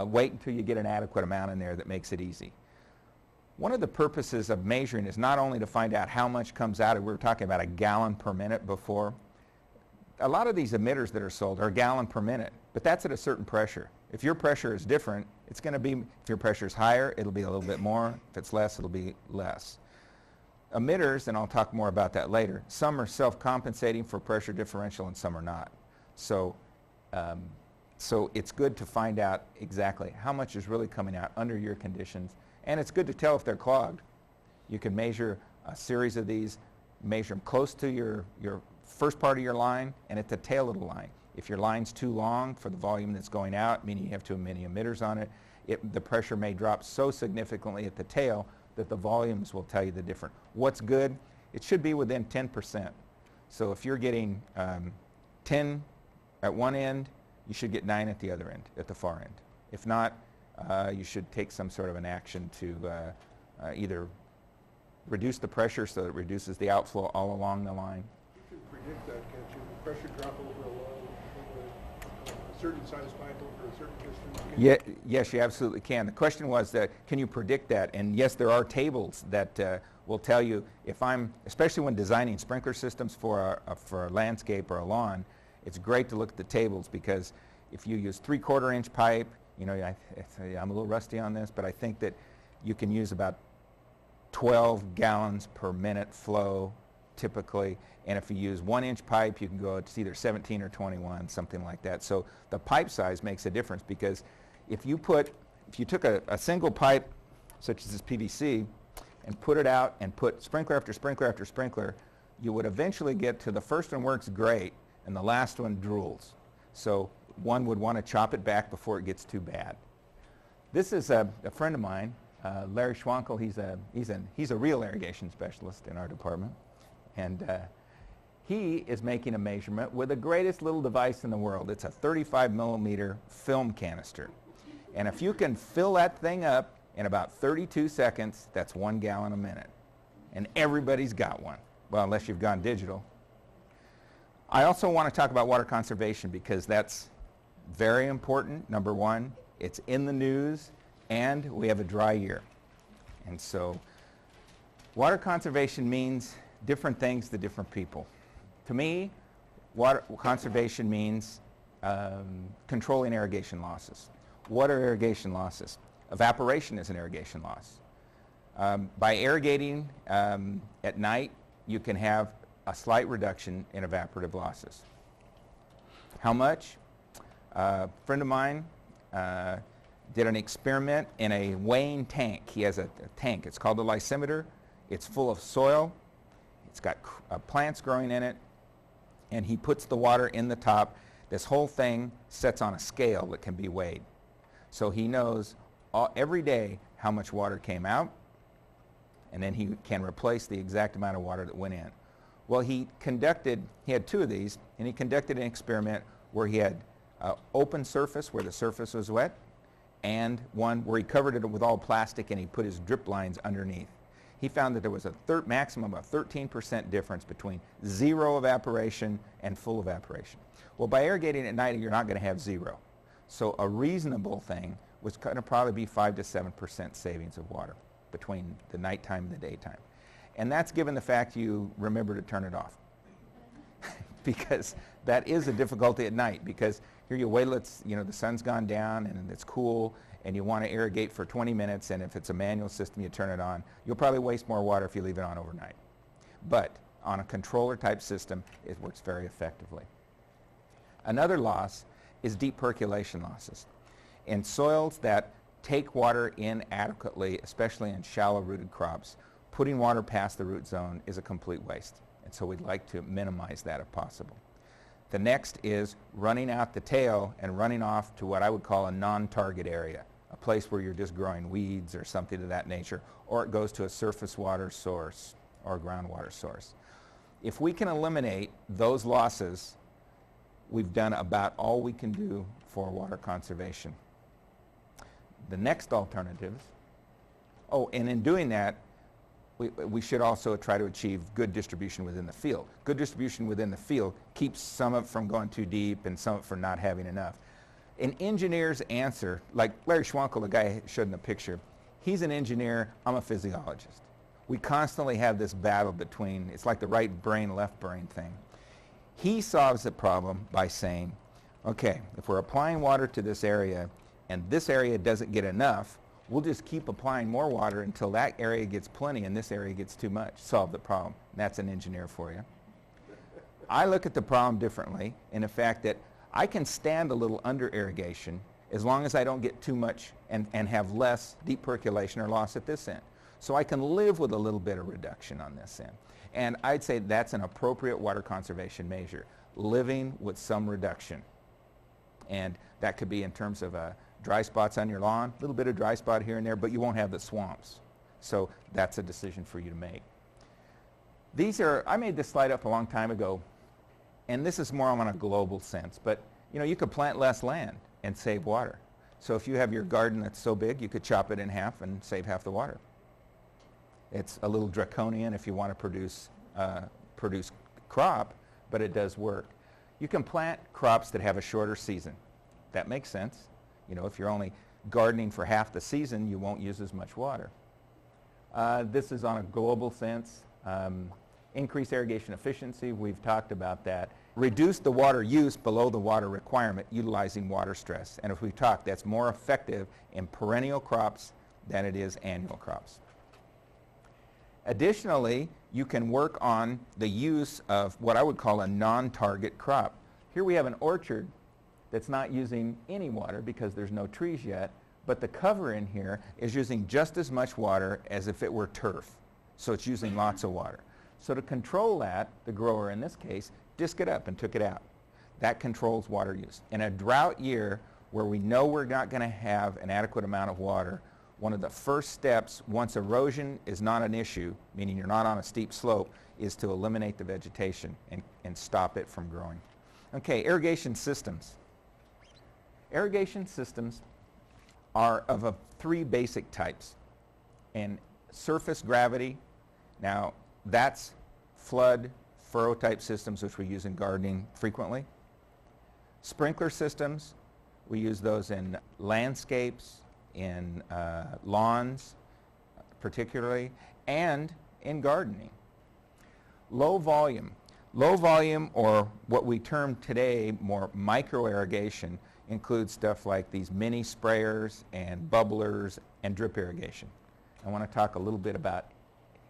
Wait until you get an adequate amount in there that makes it easy. One of the purposes of measuring is not only to find out how much comes out, we were talking about a gallon per minute before. A lot of these emitters that are sold are a gallon per minute, but that's at a certain pressure. If your pressure is different, it's going to be, if your pressure is higher, it'll be a little bit more. If it's less, it'll be less. Emitters, and I'll talk more about that later, some are self-compensating for pressure differential and some are not. So So it's good to find out exactly how much is really coming out under your conditions, and it's good to tell if they're clogged. You can measure a series of these, measure them close to your first part of your line and at the tail of the line. If your line's too long for the volume that's going out, meaning you have too many emitters on it, the pressure may drop so significantly at the tail that the volumes will tell you the difference. What's good? It should be within 10%. So if you're getting 10 at one end, you should get 9 at the other end, at the far end. If not, you should take some sort of an action to either reduce the pressure so that it reduces the outflow all along the line. You can predict that, can't you? The pressure drop over a certain size pipe over a certain distance? Yeah, yes, you absolutely can. The question was that, can you predict that? And yes, there are tables that will tell you if I'm, especially when designing sprinkler systems for a landscape or a lawn, it's great to look at the tables, because if you use 3/4 inch pipe, you know, I'm a little rusty on this, but I think that you can use about 12 gallons per minute flow typically, and if you use 1 inch pipe, you can go, it's either 17 or 21, something like that. So the pipe size makes a difference, because if you took a single pipe such as this PVC and put it out and put sprinkler after sprinkler after sprinkler, you would eventually get to the first one works great and the last one drools. So one would want to chop it back before it gets too bad. This is a friend of mine, Larry Schwankel. He's a real irrigation specialist in our department, and he is making a measurement with the greatest little device in the world. It's a 35 millimeter film canister, and if you can fill that thing up in about 32 seconds, that's 1 gallon a minute, and everybody's got one. Well, unless you've gone digital. I also want to talk about water conservation, because that's very important. Number one, it's in the news, and we have a dry year. And so water conservation means different things to different people. To me, water conservation means controlling irrigation losses. What are irrigation losses? Evaporation is an irrigation loss. By irrigating at night, you can have a slight reduction in evaporative losses. How much? A friend of mine did an experiment in a weighing tank. He has a tank. It's called a lysimeter. It's full of soil. It's got plants growing in it, and he puts the water in the top. This whole thing sets on a scale that can be weighed. So he knows every day how much water came out, and then he can replace the exact amount of water that went in. Well, he had 2 of these, and he conducted an experiment where he had open surface where the surface was wet, and one where he covered it with all plastic and he put his drip lines underneath. He found that there was a maximum of 13% difference between 0 evaporation and full evaporation. Well, by irrigating at night, you're not going to have 0. So a reasonable thing was going to probably be 5 to 7% savings of water between the nighttime and the daytime. And that's given the fact you remember to turn it off. Because that is a difficulty at night, because here you wait, the sun's gone down and it's cool, and you want to irrigate for 20 minutes, and if it's a manual system, you turn it on. You'll probably waste more water if you leave it on overnight. But on a controller type system, it works very effectively. Another loss is deep percolation losses. In soils that take water in adequately, especially in shallow rooted crops, putting water past the root zone is a complete waste. And so we'd like to minimize that if possible. The next is running out the tail and running off to what I would call a non-target area, a place where you're just growing weeds or something of that nature, or it goes to a surface water source or groundwater source. If we can eliminate those losses, we've done about all we can do for water conservation. The next alternatives, and in doing that, we should also try to achieve good distribution within the field. Good distribution within the field keeps some of it from going too deep and some of it from not having enough. An engineer's answer, like Larry Schwankel, the guy I showed in the picture, he's an engineer, I'm a physiologist. We constantly have this battle between, it's like the right brain, left brain thing. He solves the problem by saying, okay, if we're applying water to this area and this area doesn't get enough, we'll just keep applying more water until that area gets plenty and this area gets too much. Solve the problem. That's an engineer for you. I look at the problem differently in the fact that I can stand a little under irrigation as long as I don't get too much and have less deep percolation or loss at this end. So I can live with a little bit of reduction on this end. And I'd say that's an appropriate water conservation measure, living with some reduction. And that could be in terms of dry spots on your lawn, a little bit of dry spot here and there, but you won't have the swamps. So that's a decision for you to make. I made this slide up a long time ago, and this is more on a global sense, but you could plant less land and save water. So if you have your garden that's so big, you could chop it in half and save half the water. It's a little draconian if you want to produce crop, but it does work. You can plant crops that have a shorter season. That makes sense. If you're only gardening for half the season, you won't use as much water. This is on a global sense. Increase irrigation efficiency, we've talked about that. Reduce the water use below the water requirement utilizing water stress. And if we've talked, that's more effective in perennial crops than it is annual crops. Additionally, you can work on the use of what I would call a non-target crop. Here we have an orchard that's not using any water because there's no trees yet, but the cover in here is using just as much water as if it were turf. So it's using lots of water. So to control that, the grower in this case disc it up and took it out. That controls water use. In a drought year where we know we're not going to have an adequate amount of water, one of the first steps, once erosion is not an issue, meaning you're not on a steep slope, is to eliminate the vegetation and stop it from growing. Okay, irrigation systems. Irrigation systems are of three basic types. And surface gravity, now that's flood, furrow type systems which we use in gardening frequently. Sprinkler systems, we use those in landscapes, in lawns particularly, and in gardening. Low volume, or what we term today more micro irrigation, includes stuff like these mini sprayers and bubblers and drip irrigation. I want to talk a little bit about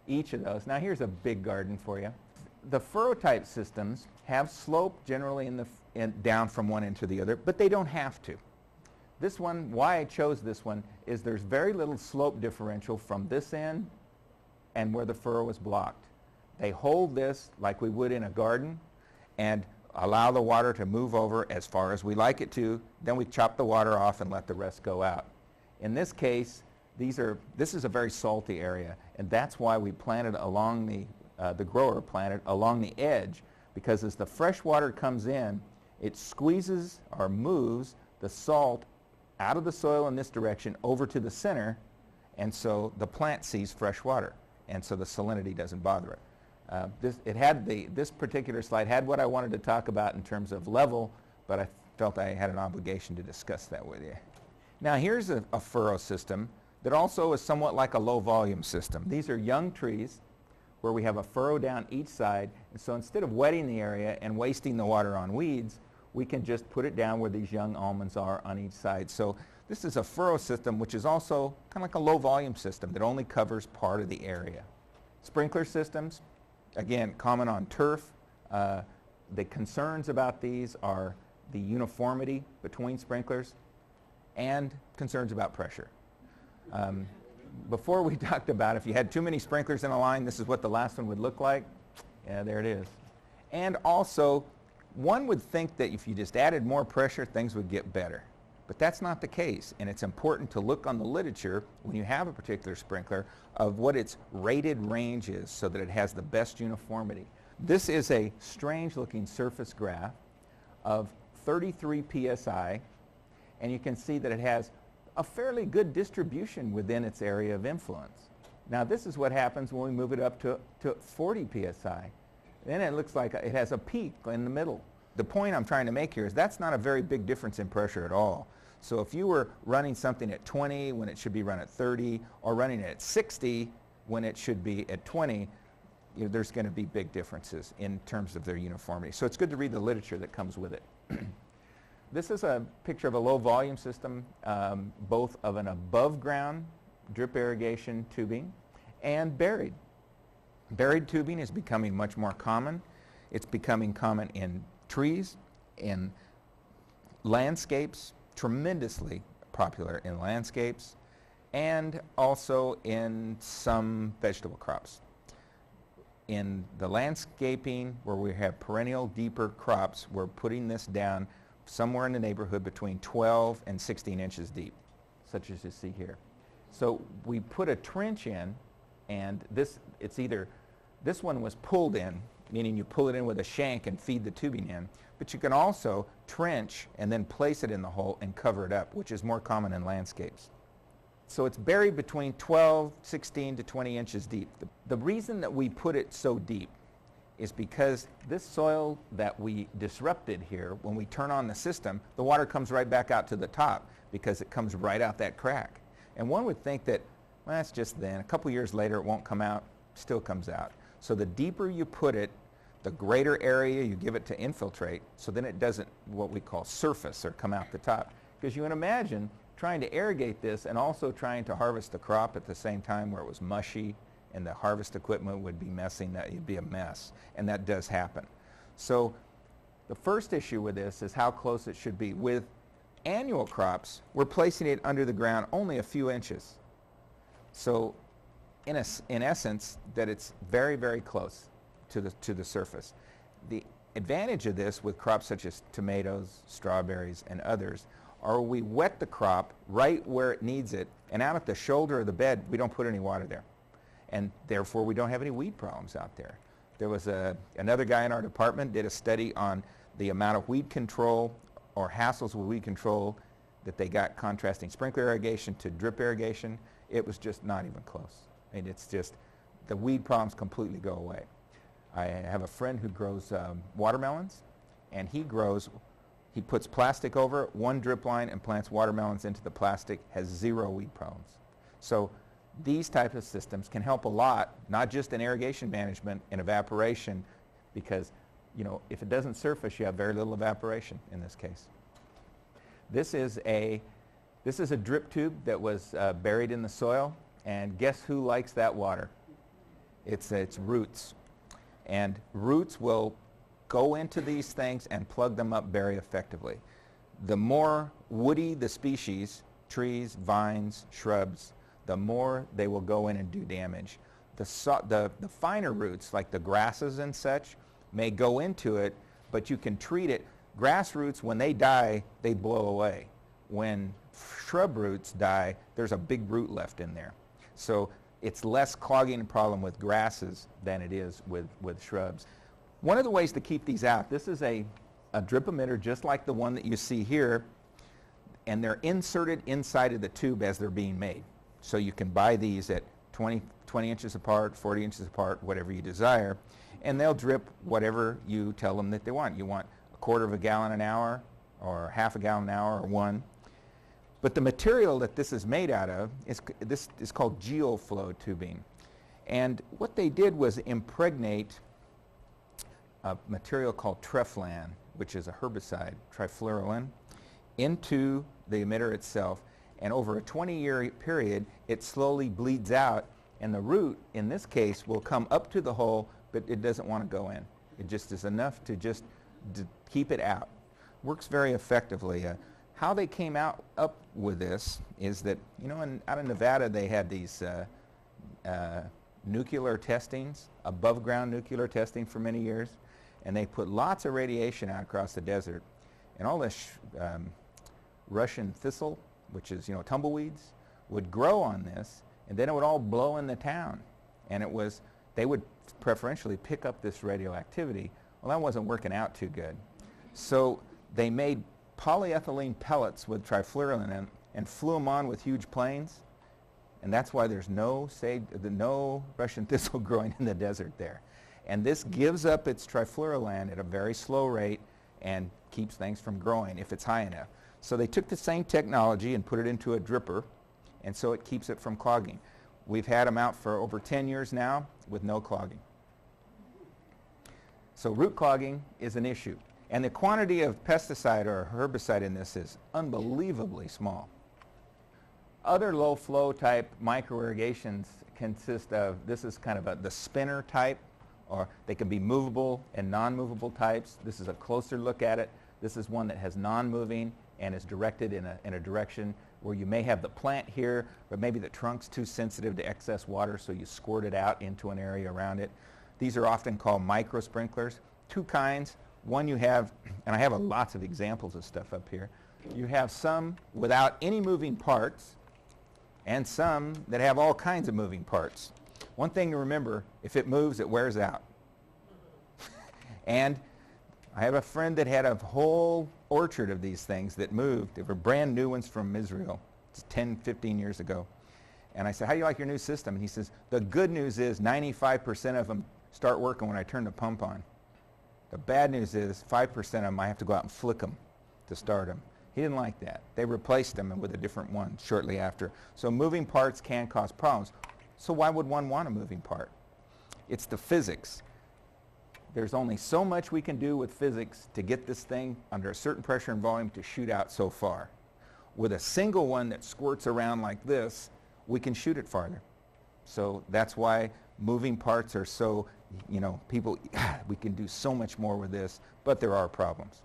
each of those. Now here's a big garden for you. The furrow type systems have slope generally down from one end to the other, but they don't have to. This one, why I chose this one, is there's very little slope differential from this end and where the furrow is blocked. They hold this like we would in a garden and allow the water to move over as far as we like it to, then we chop the water off and let the rest go out. In this case, this is a very salty area, and that's why we planted along the grower planted along the edge, because as the fresh water comes in, it squeezes or moves the salt out of the soil in this direction over to the center, and so the plant sees fresh water, and so the salinity doesn't bother it. This particular slide had what I wanted to talk about in terms of level, but I felt I had an obligation to discuss that with you. Now here's a furrow system that also is somewhat like a low volume system. These are young trees where we have a furrow down each side, and so instead of wetting the area and wasting the water on weeds, we can just put it down where these young almonds are on each side. So this is a furrow system which is also kind of like a low volume system that only covers part of the area. Sprinkler systems, again, common on turf. The concerns about these are the uniformity between sprinklers and concerns about pressure. Before we talked about if you had too many sprinklers in a line, this is what the last one would look like. Yeah, there it is. And also, one would think that if you just added more pressure, things would get better. But that's not the case, and it's important to look on the literature when you have a particular sprinkler of what its rated range is so that it has the best uniformity. This is a strange looking surface graph of 33 psi, and you can see that it has a fairly good distribution within its area of influence. Now this is what happens when we move it up to 40 psi. Then it looks like it has a peak in the middle. The point I'm trying to make here is that's not a very big difference in pressure at all. So if you were running something at 20 when it should be run at 30, or running it at 60 when it should be at 20, there's going to be big differences in terms of their uniformity. So it's good to read the literature that comes with it. This is a picture of a low volume system, both of an above ground drip irrigation tubing and buried. Buried tubing is becoming much more common. It's becoming common in trees, in Landscapes, tremendously popular in landscapes and also in some vegetable crops. In the landscaping, where we have perennial deeper crops, we're putting this down somewhere in the neighborhood between 12 and 16 inches deep, such as you see here. So we put a trench in, and this one was pulled in, meaning you pull it in with a shank and feed the tubing in, but you can also trench and then place it in the hole and cover it up, which is more common in landscapes. So it's buried between 12, 16 to 20 inches deep. The reason that we put it so deep is because this soil that we disrupted here, when we turn on the system, the water comes right back out to the top because it comes right out that crack. And one would think that, well, that's just then. A couple years later it won't come out, still comes out. So the deeper you put it, the greater area you give it to infiltrate, so then it doesn't what we call surface or come out the top. Because you can imagine trying to irrigate this and also trying to harvest the crop at the same time where it was mushy and the harvest equipment would be messing, that it'd be a mess, and that does happen. So the first issue with this is how close it should be. With annual crops, we're placing it under the ground only a few inches. So in essence, that it's very, very close to the surface. The advantage of this with crops such as tomatoes, strawberries, and others are we wet the crop right where it needs it, and out at the shoulder of the bed, we don't put any water there. And therefore, we don't have any weed problems out there. There was another guy in our department did a study on the amount of weed control or hassles with weed control that they got contrasting sprinkler irrigation to drip irrigation. It was just not even close. I mean, it's just, the weed problems completely go away. I have a friend who grows watermelons, and he puts plastic over it, one drip line, and plants watermelons into the plastic, has zero weed problems. So these types of systems can help a lot, not just in irrigation management and evaporation, because if it doesn't surface, you have very little evaporation in this case. This is a drip tube that was buried in the soil, and guess who likes that water? It's roots. And roots will go into these things and plug them up very effectively. The more woody the species, trees, vines, shrubs, the more they will go in and do damage. The finer roots, like the grasses and such, may go into it, but you can treat it. Grass roots, when they die, they blow away. When shrub roots die, there's a big root left in there. So it's less clogging problem with grasses than it is with shrubs. One of the ways to keep these out, this is a drip emitter just like the one that you see here, and they're inserted inside of the tube as they're being made. So you can buy these at 20 inches apart, 40 inches apart, whatever you desire, and they'll drip whatever you tell them that they want. You want a quarter of a gallon an hour, or half a gallon an hour, or one. But the material that this is made out of is called geoflow tubing. And what they did was impregnate a material called treflan, which is a herbicide, trifluralin, into the emitter itself. And over a 20-year period, it slowly bleeds out, and the root, in this case, will come up to the hole, but it doesn't want to go in. It just is enough to just keep it out. Works very effectively. How they came up with this is that, out in Nevada, they had these nuclear testings, above ground nuclear testing for many years, and they put lots of radiation out across the desert, and all this Russian thistle, which is, tumbleweeds, would grow on this, and then it would all blow in the town, and they would preferentially pick up this radioactivity. Well, that wasn't working out too good. So they made polyethylene pellets with trifluralin in and flew them on with huge planes, and that's why there's no Russian thistle growing in the desert there. And this gives up its trifluralin at a very slow rate and keeps things from growing if it's high enough. So they took the same technology and put it into a dripper, and so it keeps it from clogging. We've had them out for over 10 years now with no clogging. So root clogging is an issue. And the quantity of pesticide or herbicide in this is unbelievably small. Other low flow type micro irrigations consist of, this is kind of the spinner type, or they can be movable and non-movable types. This is a closer look at it. This is one that has non-moving and is directed in a direction where you may have the plant here, but maybe the trunk's too sensitive to excess water, so you squirt it out into an area around it. These are often called micro sprinklers. Two kinds. One you have, and I have lots of examples of stuff up here. You have some without any moving parts and some that have all kinds of moving parts. One thing to remember, if it moves, it wears out. And I have a friend that had a whole orchard of these things that moved. They were brand new ones from Israel. It's 10, 15 years ago. And I said, how do you like your new system? And he says, the good news is 95% of them start working when I turn the pump on. The bad news is 5% of them I have to go out and flick them to start them. He didn't like that. They replaced them with a different one shortly after. So moving parts can cause problems. So why would one want a moving part? It's the physics. There's only so much we can do with physics to get this thing under a certain pressure and volume to shoot out so far. With a single one that squirts around like this, we can shoot it farther. So that's why moving parts are so, people, we can do so much more with this, but there are problems.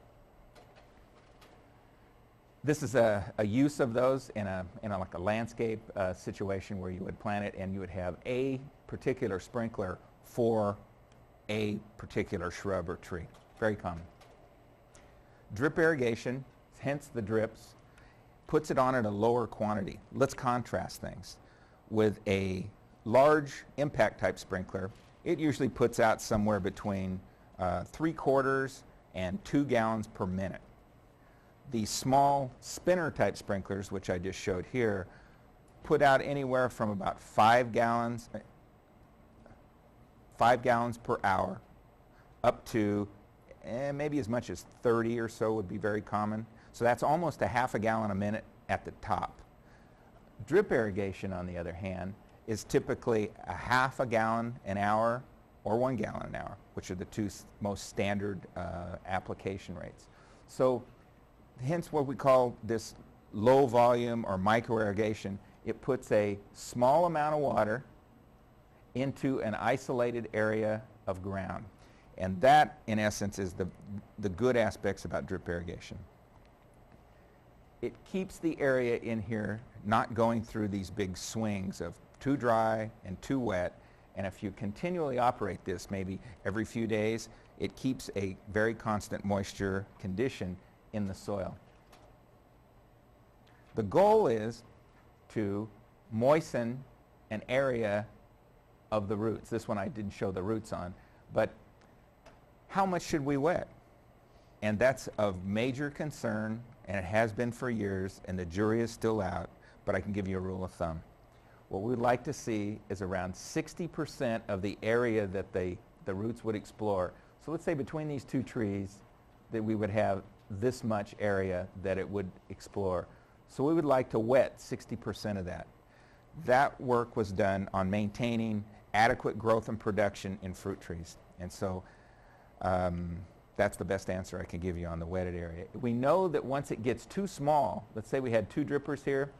This is a use of those in like a landscape situation where you would plant it and you would have a particular sprinkler for a particular shrub or tree. Very common. Drip irrigation, hence the drips, puts it on at a lower quantity. Let's contrast things. With a large impact type sprinkler, it usually puts out somewhere between 3/4 and 2 gallons per minute. The small spinner type sprinklers, which I just showed here, put out anywhere from about 5 gallons per hour up to maybe as much as 30 or so would be very common. So that's almost a half a gallon a minute at the top. Drip irrigation, on the other hand, is typically a half a gallon an hour or 1 gallon an hour, which are the two most standard application rates. So hence what we call this low volume or micro irrigation. It puts a small amount of water into an isolated area of ground. And that, in essence, is the good aspects about drip irrigation. It keeps the area in here not going through these big swings of too dry and too wet. And if you continually operate this, maybe every few days, it keeps a very constant moisture condition in the soil. The goal is to moisten an area of the roots. This one I didn't show the roots on, but how much should we wet? And that's of major concern, and it has been for years, and the jury is still out, but I can give you a rule of thumb. What we'd like to see is around 60% of the area that the roots would explore. So let's say between these two trees that we would have this much area that it would explore. So we would like to wet 60% of that. That work was done on maintaining adequate growth and production in fruit trees. And so that's the best answer I can give you on the wetted area. We know that once it gets too small, let's say we had 2 drippers here,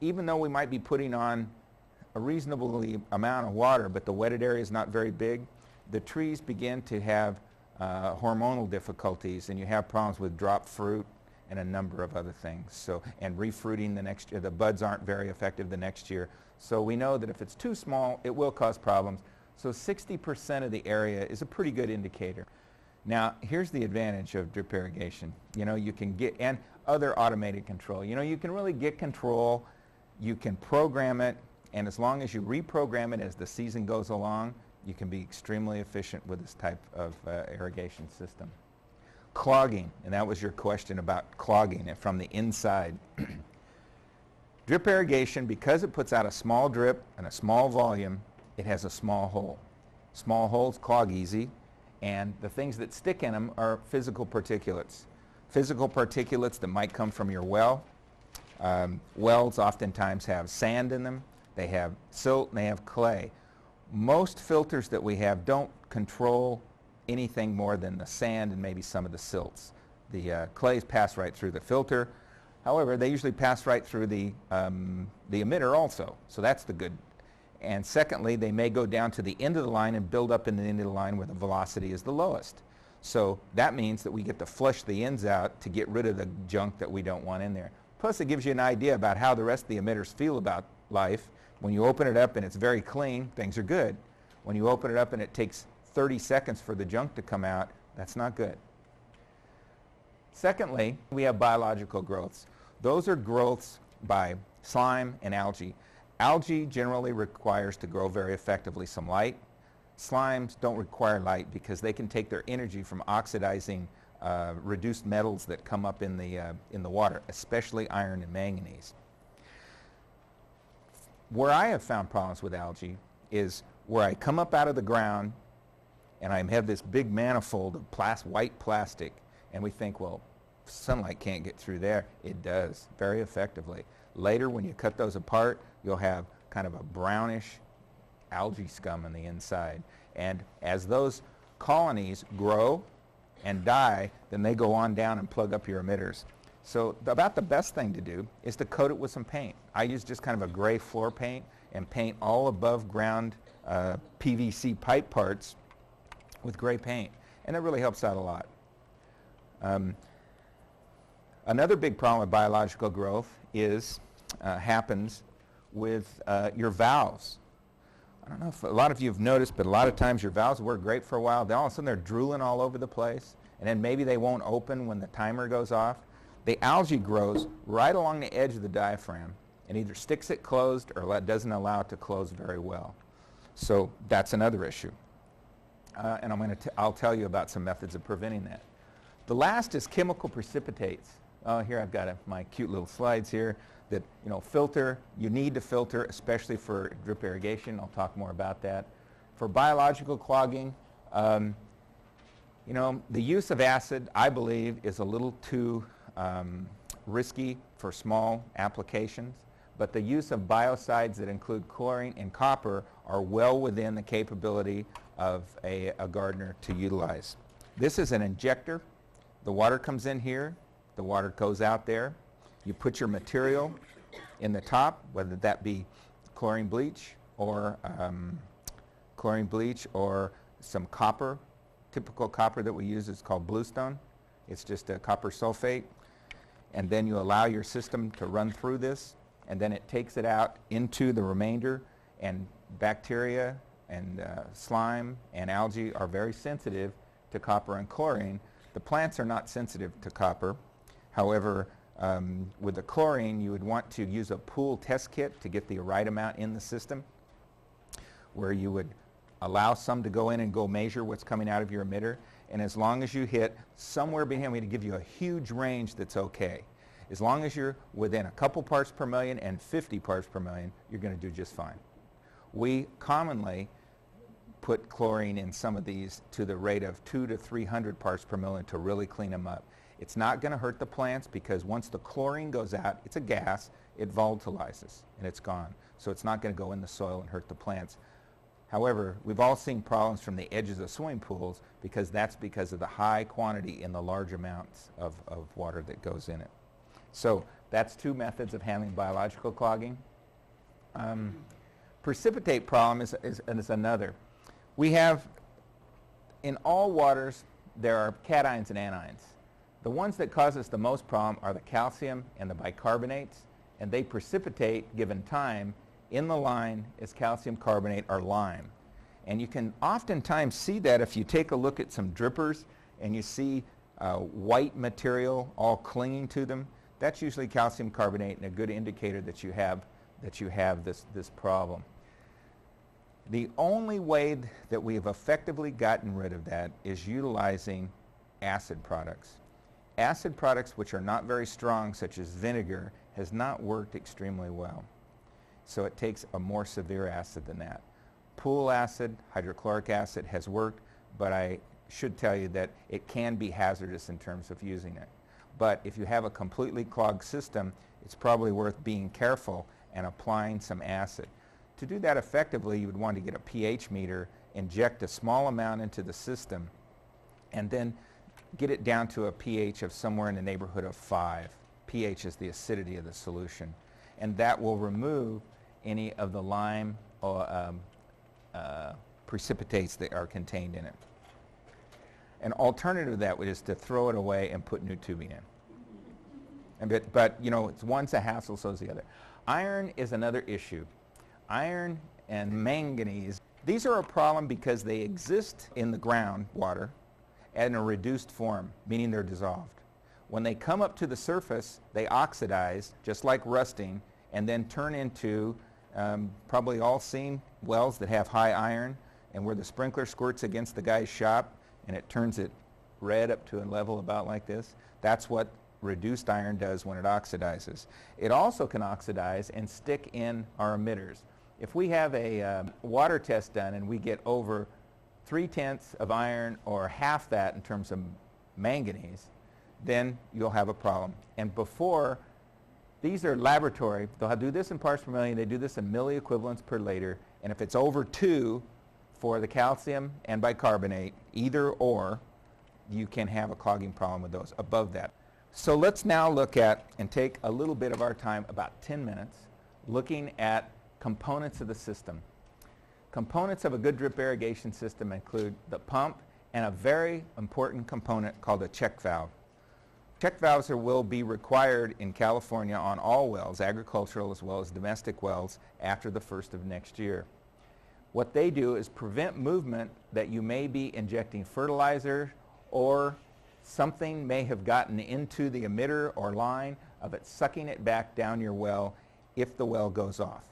even though we might be putting on a reasonable amount of water, but the wetted area is not very big, the trees begin to have hormonal difficulties, and you have problems with drop fruit and a number of other things. So, and refruiting the next year, the buds aren't very effective the next year. So we know that if it's too small, it will cause problems. So 60% of the area is a pretty good indicator. Now, here's the advantage of drip irrigation. You can get, and other automated control. You can really get control, you can program it, and as long as you reprogram it as the season goes along, you can be extremely efficient with this type of irrigation system. Clogging, and that was your question about clogging it from the inside. Drip irrigation, because it puts out a small drip and a small volume, it has a small hole. Small holes clog easy, and the things that stick in them are physical particulates. Physical particulates that might come from your well. Wells oftentimes have sand in them, they have silt, and they have clay. Most filters that we have don't control anything more than the sand and maybe some of the silts. The clays pass right through the filter. However, they usually pass right through the emitter also, so that's the good. And secondly, they may go down to the end of the line and build up in the end of the line where the velocity is the lowest. So that means that we get to flush the ends out to get rid of the junk that we don't want in there. Plus it gives you an idea about how the rest of the emitters feel about life. When you open it up and it's very clean, things are good. When you open it up and it takes 30 seconds for the junk to come out, that's not good. Secondly, we have biological growths. Those are growths by slime and algae. Algae generally requires to grow very effectively some light. Slimes don't require light because they can take their energy from oxidizing reduced metals that come up in the water, especially iron and manganese. Where I have found problems with algae is where I come up out of the ground and I have this big manifold of white plastic, and we think, well, sunlight can't get through there. It does, very effectively. Later, when you cut those apart, you'll have kind of a brownish algae scum on the inside. And as those colonies grow and die, then they go on down and plug up your emitters. So about the best thing to do is to coat it with some paint. I use just kind of a gray floor paint and paint all above ground PVC pipe parts with gray paint, and it really helps out a lot. Another big problem with biological growth happens with your valves. I don't know if a lot of you have noticed, but a lot of times your valves work great for a while, then all of a sudden they're drooling all over the place, and then maybe they won't open when the timer goes off. The algae grows right along the edge of the diaphragm and either sticks it closed or doesn't allow it to close very well. So that's another issue. And I'll tell you about some methods of preventing that. The last is chemical precipitates. Here I've got my cute little slides here that, filter. You need to filter, especially for drip irrigation. I'll talk more about that. For biological clogging, the use of acid, I believe, is a little too risky for small applications, but the use of biocides that include chlorine and copper are well within the capability of a gardener to utilize. This is an injector. The water comes in here, the water goes out there. You put your material in the top, whether that be chlorine bleach or some copper. Typical copper that we use is called bluestone. It's just a copper sulfate. And then you allow your system to run through this, and then it takes it out into the remainder, and bacteria and slime and algae are very sensitive to copper and chlorine. The plants are not sensitive to copper. However, with the chlorine, you would want to use a pool test kit to get the right amount in the system, where you would allow some to go in and go measure what's coming out of your emitter. And as long as you hit somewhere behind, we to give you a huge range that's okay. As long as you're within a couple parts per million and 50 parts per million, you're going to do just fine. We commonly put chlorine in some of these to the rate of 200 to 300 parts per million to really clean them up. It's not going to hurt the plants because once the chlorine goes out, it's a gas, it volatilizes and it's gone. So it's not going to go in the soil and hurt the plants. However, we've all seen problems from the edges of swimming pools because that's because of the high quantity in the large amounts of water that goes in it. So that's two methods of handling biological clogging. Precipitate problem is another. We have, in all waters, there are cations and anions. The ones that cause us the most problem are the calcium and the bicarbonates, and they precipitate, given time, in the line as calcium carbonate or lime. And you can oftentimes see that if you take a look at some drippers and you see white material all clinging to them. That's usually calcium carbonate and a good indicator that you have this problem. The only way that we have effectively gotten rid of that is utilizing acid products. Acid products which are not very strong, such as vinegar, has not worked extremely well. So it takes a more severe acid than that. Pool acid, hydrochloric acid has worked, but I should tell you that it can be hazardous in terms of using it. But if you have a completely clogged system, it's probably worth being careful and applying some acid. To do that effectively, you would want to get a pH meter, inject a small amount into the system, and then get it down to a pH of somewhere in the neighborhood of 5. pH is the acidity of the solution. And that will remove any of the lime or precipitates that are contained in it. An alternative to that is to throw it away and put new tubing in. But you know, one's a hassle, so is the other. Iron is another issue. Iron and manganese, these are a problem because they exist in the groundwater in a reduced form, meaning they're dissolved. When they come up to the surface, they oxidize, just like rusting, and then turn into, probably all seen wells that have high iron, and where the sprinkler squirts against the guy's shop, and it turns it red up to a level about like this. That's what reduced iron does when it oxidizes. It also can oxidize and stick in our emitters. If we have a water test done and we get over 3/10 of iron or half that in terms of manganese, then you'll have a problem. And before, these are laboratory, they'll do this in parts per million, they do this in milliequivalents per liter, and if it's over 2 for the calcium and bicarbonate, either or, you can have a clogging problem with those above that. So let's now look at and take a little bit of our time, about 10 minutes, looking at components of the system. Components of a good drip irrigation system include the pump and a very important component called a check valve. Check valves will be required in California on all wells, agricultural as well as domestic wells, after the 1st of next year. What they do is prevent movement that you may be injecting fertilizer or something may have gotten into the emitter or line of it sucking it back down your well if the well goes off.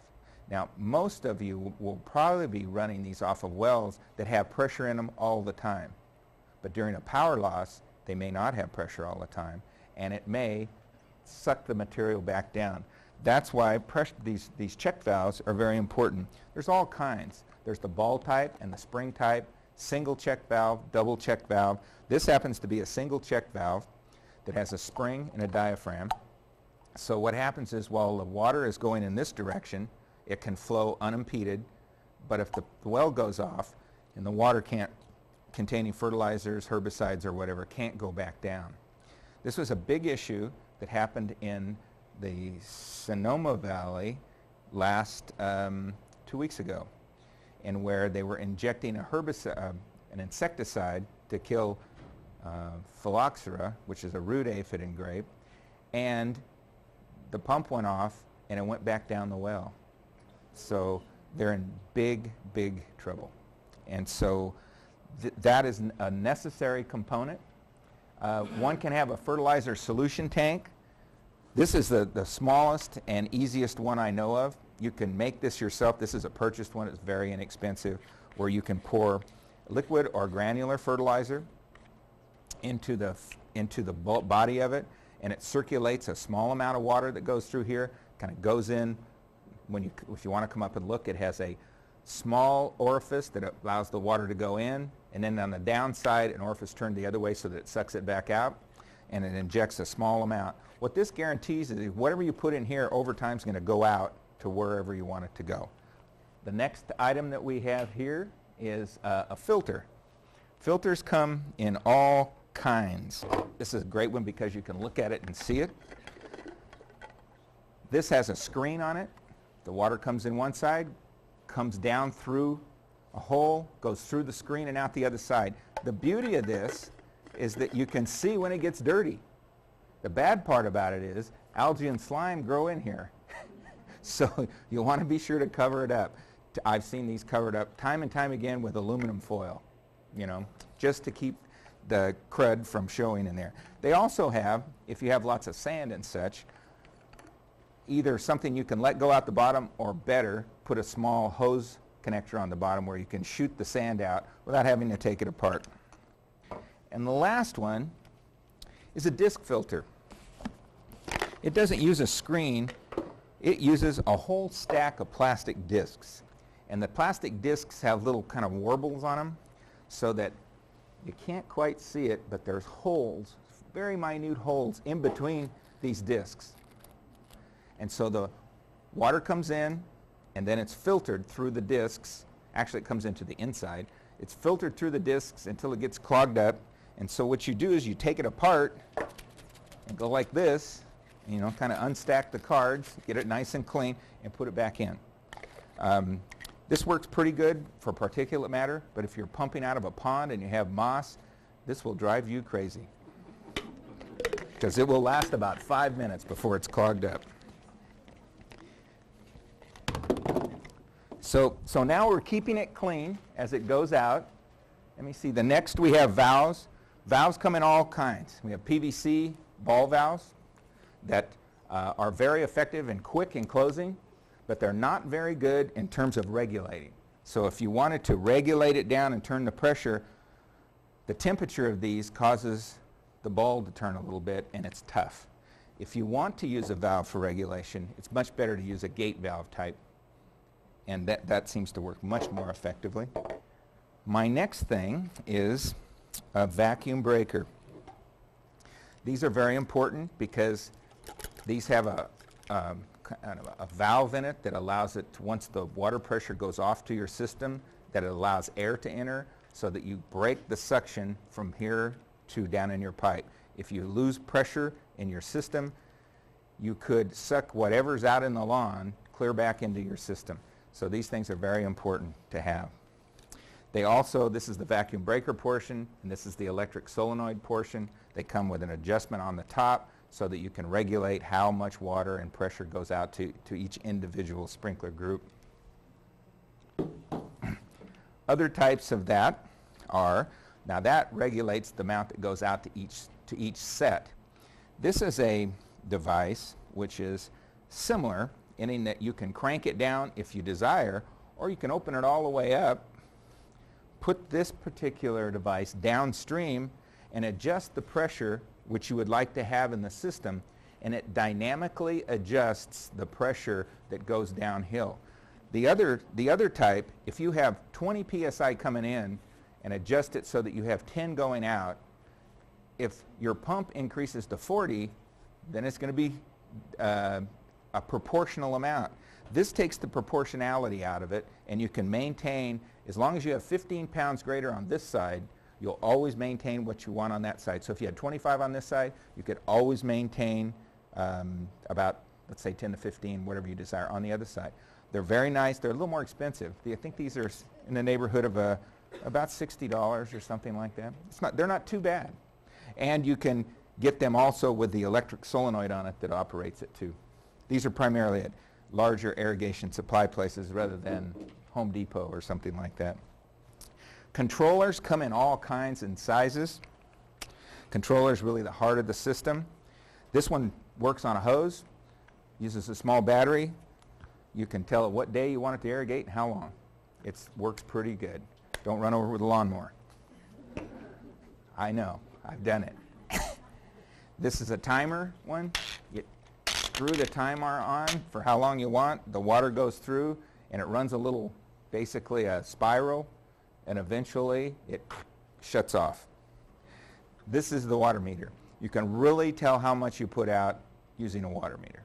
Now, most of you will probably be running these off of wells that have pressure in them all the time. But during a power loss, they may not have pressure all the time, and it may suck the material back down. That's why these check valves are very important. There's all kinds. There's the ball type and the spring type, single check valve, double check valve. This happens to be a single check valve that has a spring and a diaphragm. So what happens is while the water is going in this direction, it can flow unimpeded, but if the well goes off and the water containing fertilizers, herbicides, or whatever, can't go back down. This was a big issue that happened in the Sonoma Valley last 2 weeks ago, and where they were injecting a herbicide, an insecticide to kill phylloxera, which is a root aphid in grape, and the pump went off and it went back down the well. So they're in big, big trouble. And so that is a necessary component. One can have a fertilizer solution tank. This is the smallest and easiest one I know of. You can make this yourself. This is a purchased one. It's very inexpensive, where you can pour liquid or granular fertilizer into the body of it, and it circulates a small amount of water that goes through here, kind of goes in. If you want to come up and look, it has a small orifice that allows the water to go in, and then on the downside an orifice turned the other way so that it sucks it back out, and it injects a small amount. What this guarantees is whatever you put in here over time is going to go out to wherever you want it to go. The next item that we have here is a filter. Filters come in all kinds. This is a great one because you can look at it and see it. This has a screen on it. The water comes in one side, comes down through a hole, goes through the screen and out the other side. The beauty of this is that you can see when it gets dirty. The bad part about it is algae and slime grow in here. So you'll want to be sure to cover it up. I've seen these covered up time and time again with aluminum foil, you know, just to keep the crud from showing in there. They also have, if you have lots of sand and such, either something you can let go out the bottom, or better, put a small hose connector on the bottom where you can shoot the sand out without having to take it apart. And the last one is a disc filter. It doesn't use a screen. It uses a whole stack of plastic discs. And the plastic discs have little kind of warbles on them so that you can't quite see it, but there's holes, very minute holes in between these discs. And so the water comes in, and then it's filtered through the discs. Actually, it comes into the inside. It's filtered through the discs until it gets clogged up. And so what you do is you take it apart and go like this, you know, kind of unstack the cards, get it nice and clean, and put it back in. This works pretty good for particulate matter, but if you're pumping out of a pond and you have moss, this will drive you crazy because it will last about 5 minutes before it's clogged up. So now we're keeping it clean as it goes out. Let me see. The next we have valves. Valves come in all kinds. We have PVC ball valves that are very effective and quick in closing, but they're not very good in terms of regulating. So if you wanted to regulate it down and turn the pressure, the temperature of these causes the ball to turn a little bit, and it's tough. If you want to use a valve for regulation, it's much better to use a gate valve type, and that seems to work much more effectively. My next thing is a vacuum breaker. These are very important because these have a valve in it that allows it to, once the water pressure goes off to your system, that it allows air to enter so that you break the suction from here to down in your pipe. If you lose pressure in your system, you could suck whatever's out in the lawn clear back into your system. So these things are very important to have. They also, this is the vacuum breaker portion, and this is the electric solenoid portion. They come with an adjustment on the top so that you can regulate how much water and pressure goes out to each individual sprinkler group. Other types of that are, now that regulates the amount that goes out to each set. This is a device which is similar in that you can crank it down if you desire, or you can open it all the way up, put this particular device downstream, and adjust the pressure which you would like to have in the system, and it dynamically adjusts the pressure that goes downhill. The other type, if you have 20 psi coming in and adjust it so that you have 10 going out, if your pump increases to 40, then it's going to be a proportional amount. This takes the proportionality out of it, and you can maintain, as long as you have 15 pounds greater on this side, you'll always maintain what you want on that side. So if you had 25 on this side, you could always maintain about, let's say, 10 to 15, whatever you desire, on the other side. They're very nice. They're a little more expensive. I think these are in the neighborhood of about $60 or something like that. They're not too bad. And you can get them also with the electric solenoid on it that operates it too. These are primarily at larger irrigation supply places rather than Home Depot or something like that. Controllers come in all kinds and sizes. Controller is really the heart of the system. This one works on a hose, uses a small battery. You can tell it what day you want it to irrigate and how long. It works pretty good. Don't run over with a lawnmower. I know, I've done it. This is a timer one. You screw the timer on for how long you want. The water goes through and it runs a little, basically a spiral, and eventually it shuts off. This is the water meter. You can really tell how much you put out using a water meter.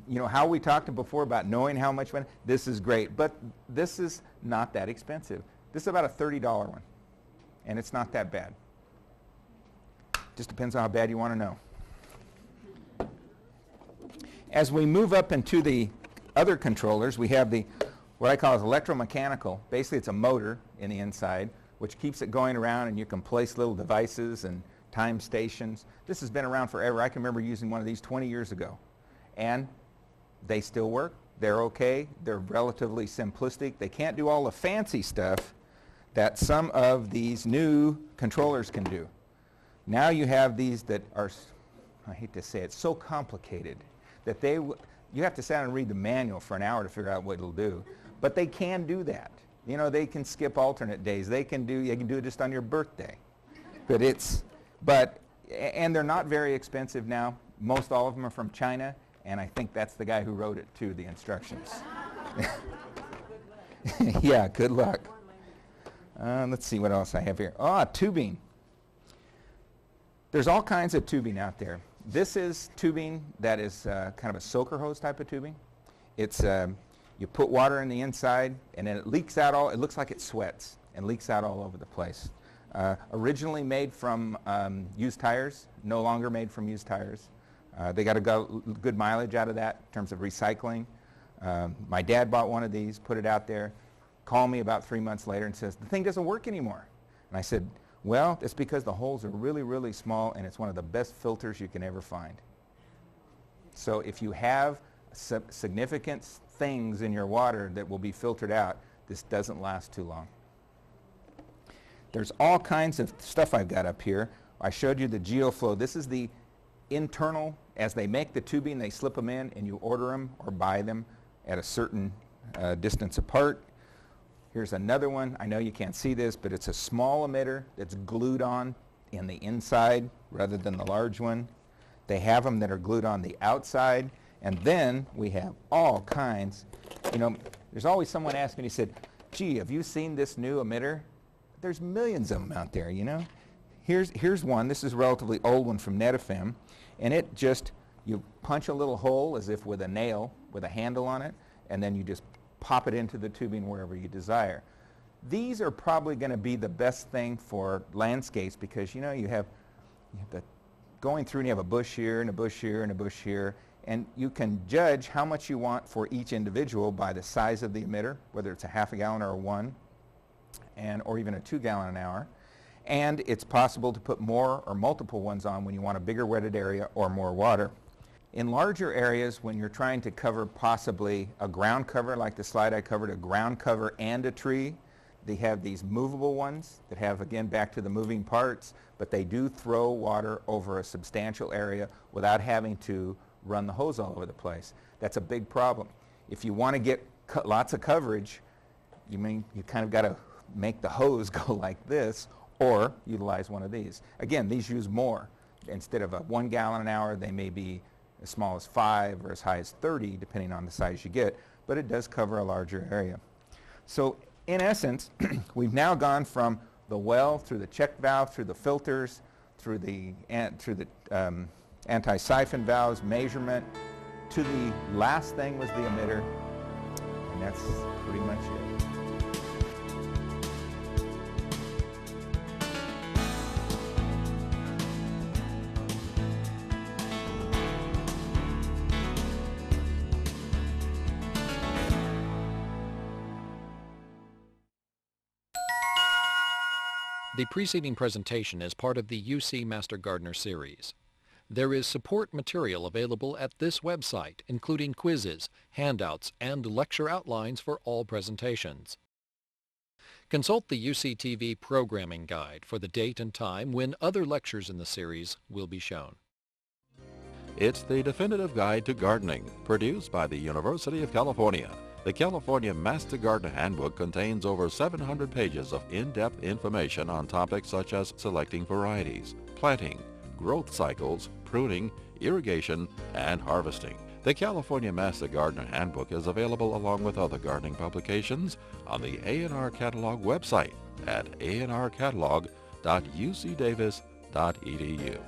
You know how we talked before about knowing how much, this is great, but this is not that expensive. This is about a $30 one, and it's not that bad. Just depends on how bad you want to know. As we move up into the other controllers, we have what I call is electromechanical. Basically, it's a motor in the inside, which keeps it going around, and you can place little devices and time stations. This has been around forever. I can remember using one of these 20 years ago. And they still work. They're okay. They're relatively simplistic. They can't do all the fancy stuff that some of these new controllers can do. Now you have these that are, I hate to say it, so complicated that you have to sit down and read the manual for an hour to figure out what it'll do. But they can do that. You know, they can skip alternate days. You can do it just on your birthday. And they're not very expensive now. Most all of them are from China, and I think that's the guy who wrote it too, the instructions. Yeah, good luck. Let's see what else I have here. Tubing. There's all kinds of tubing out there. This is tubing that is kind of a soaker hose type of tubing. It's you put water in the inside, and then it leaks out it looks like it sweats and leaks out all over the place. Originally made from used tires, no longer made from used tires. They got a good mileage out of that in terms of recycling. My dad bought one of these, put it out there, called me about 3 months later and says, the thing doesn't work anymore. And I said, Well, it's because the holes are really, really small, and it's one of the best filters you can ever find. So if you have significant things in your water that will be filtered out, this doesn't last too long. There's all kinds of stuff I've got up here. I showed you the geoflow. This is the internal. As they make the tubing, they slip them in, and you order them or buy them at a certain distance apart. Here's another one. I know you can't see this, but it's a small emitter that's glued on in the inside rather than the large one. They have them that are glued on the outside. And then we have all kinds. You know, there's always someone asking me, he said, gee, have you seen this new emitter? There's millions of them out there, you know. Here's one. This is a relatively old one from Netafim. And it just, you punch a little hole as if with a nail with a handle on it, and then you just pop it into the tubing wherever you desire. These are probably going to be the best thing for landscapes because, you know, you have the going through and you have a bush here and a bush here and a bush here, and you can judge how much you want for each individual by the size of the emitter, whether it's a half a gallon or a 1, or even a 2 gallon an hour. And it's possible to put more or multiple ones on when you want a bigger wetted area or more water. In larger areas, when you're trying to cover possibly a ground cover, like the slide I covered, a ground cover and a tree, they have these movable ones that have, again, back to the moving parts, but they do throw water over a substantial area without having to run the hose all over the place. That's a big problem. If you want to get lots of coverage, you kind of got to make the hose go like this or utilize one of these. Again, these use more. Instead of a 1 gallon an hour, they may be as small as 5 or as high as 30, depending on the size you get, but it does cover a larger area. So in essence, we've now gone from the well through the check valve, through the filters, through the anti-siphon valves, measurement, to the last thing was the emitter, and that's pretty much it. The preceding presentation is part of the UC Master Gardener series. There is support material available at this website, including quizzes, handouts, and lecture outlines for all presentations. Consult the UCTV programming guide for the date and time when other lectures in the series will be shown. It's the definitive guide to gardening, produced by the University of California. The California Master Gardener Handbook contains over 700 pages of in-depth information on topics such as selecting varieties, planting, growth cycles, pruning, irrigation, and harvesting. The California Master Gardener Handbook is available along with other gardening publications on the A&R Catalog website at anrcatalog.ucdavis.edu.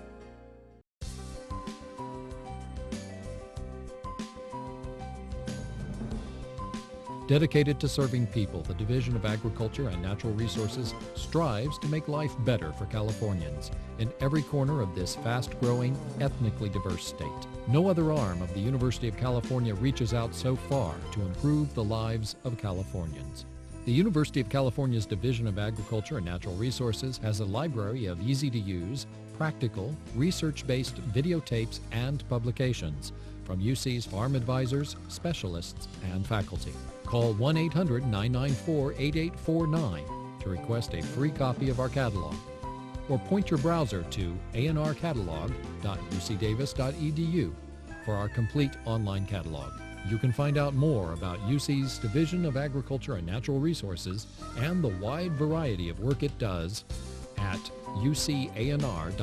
Dedicated to serving people, the Division of Agriculture and Natural Resources strives to make life better for Californians in every corner of this fast-growing, ethnically diverse state. No other arm of the University of California reaches out so far to improve the lives of Californians. The University of California's Division of Agriculture and Natural Resources has a library of easy-to-use, practical, research-based videotapes and publications from UC's farm advisors, specialists, and faculty. Call 1-800-994-8849 to request a free copy of our catalog, or point your browser to anrcatalog.ucdavis.edu for our complete online catalog. You can find out more about UC's Division of Agriculture and Natural Resources and the wide variety of work it does at ucanr.org.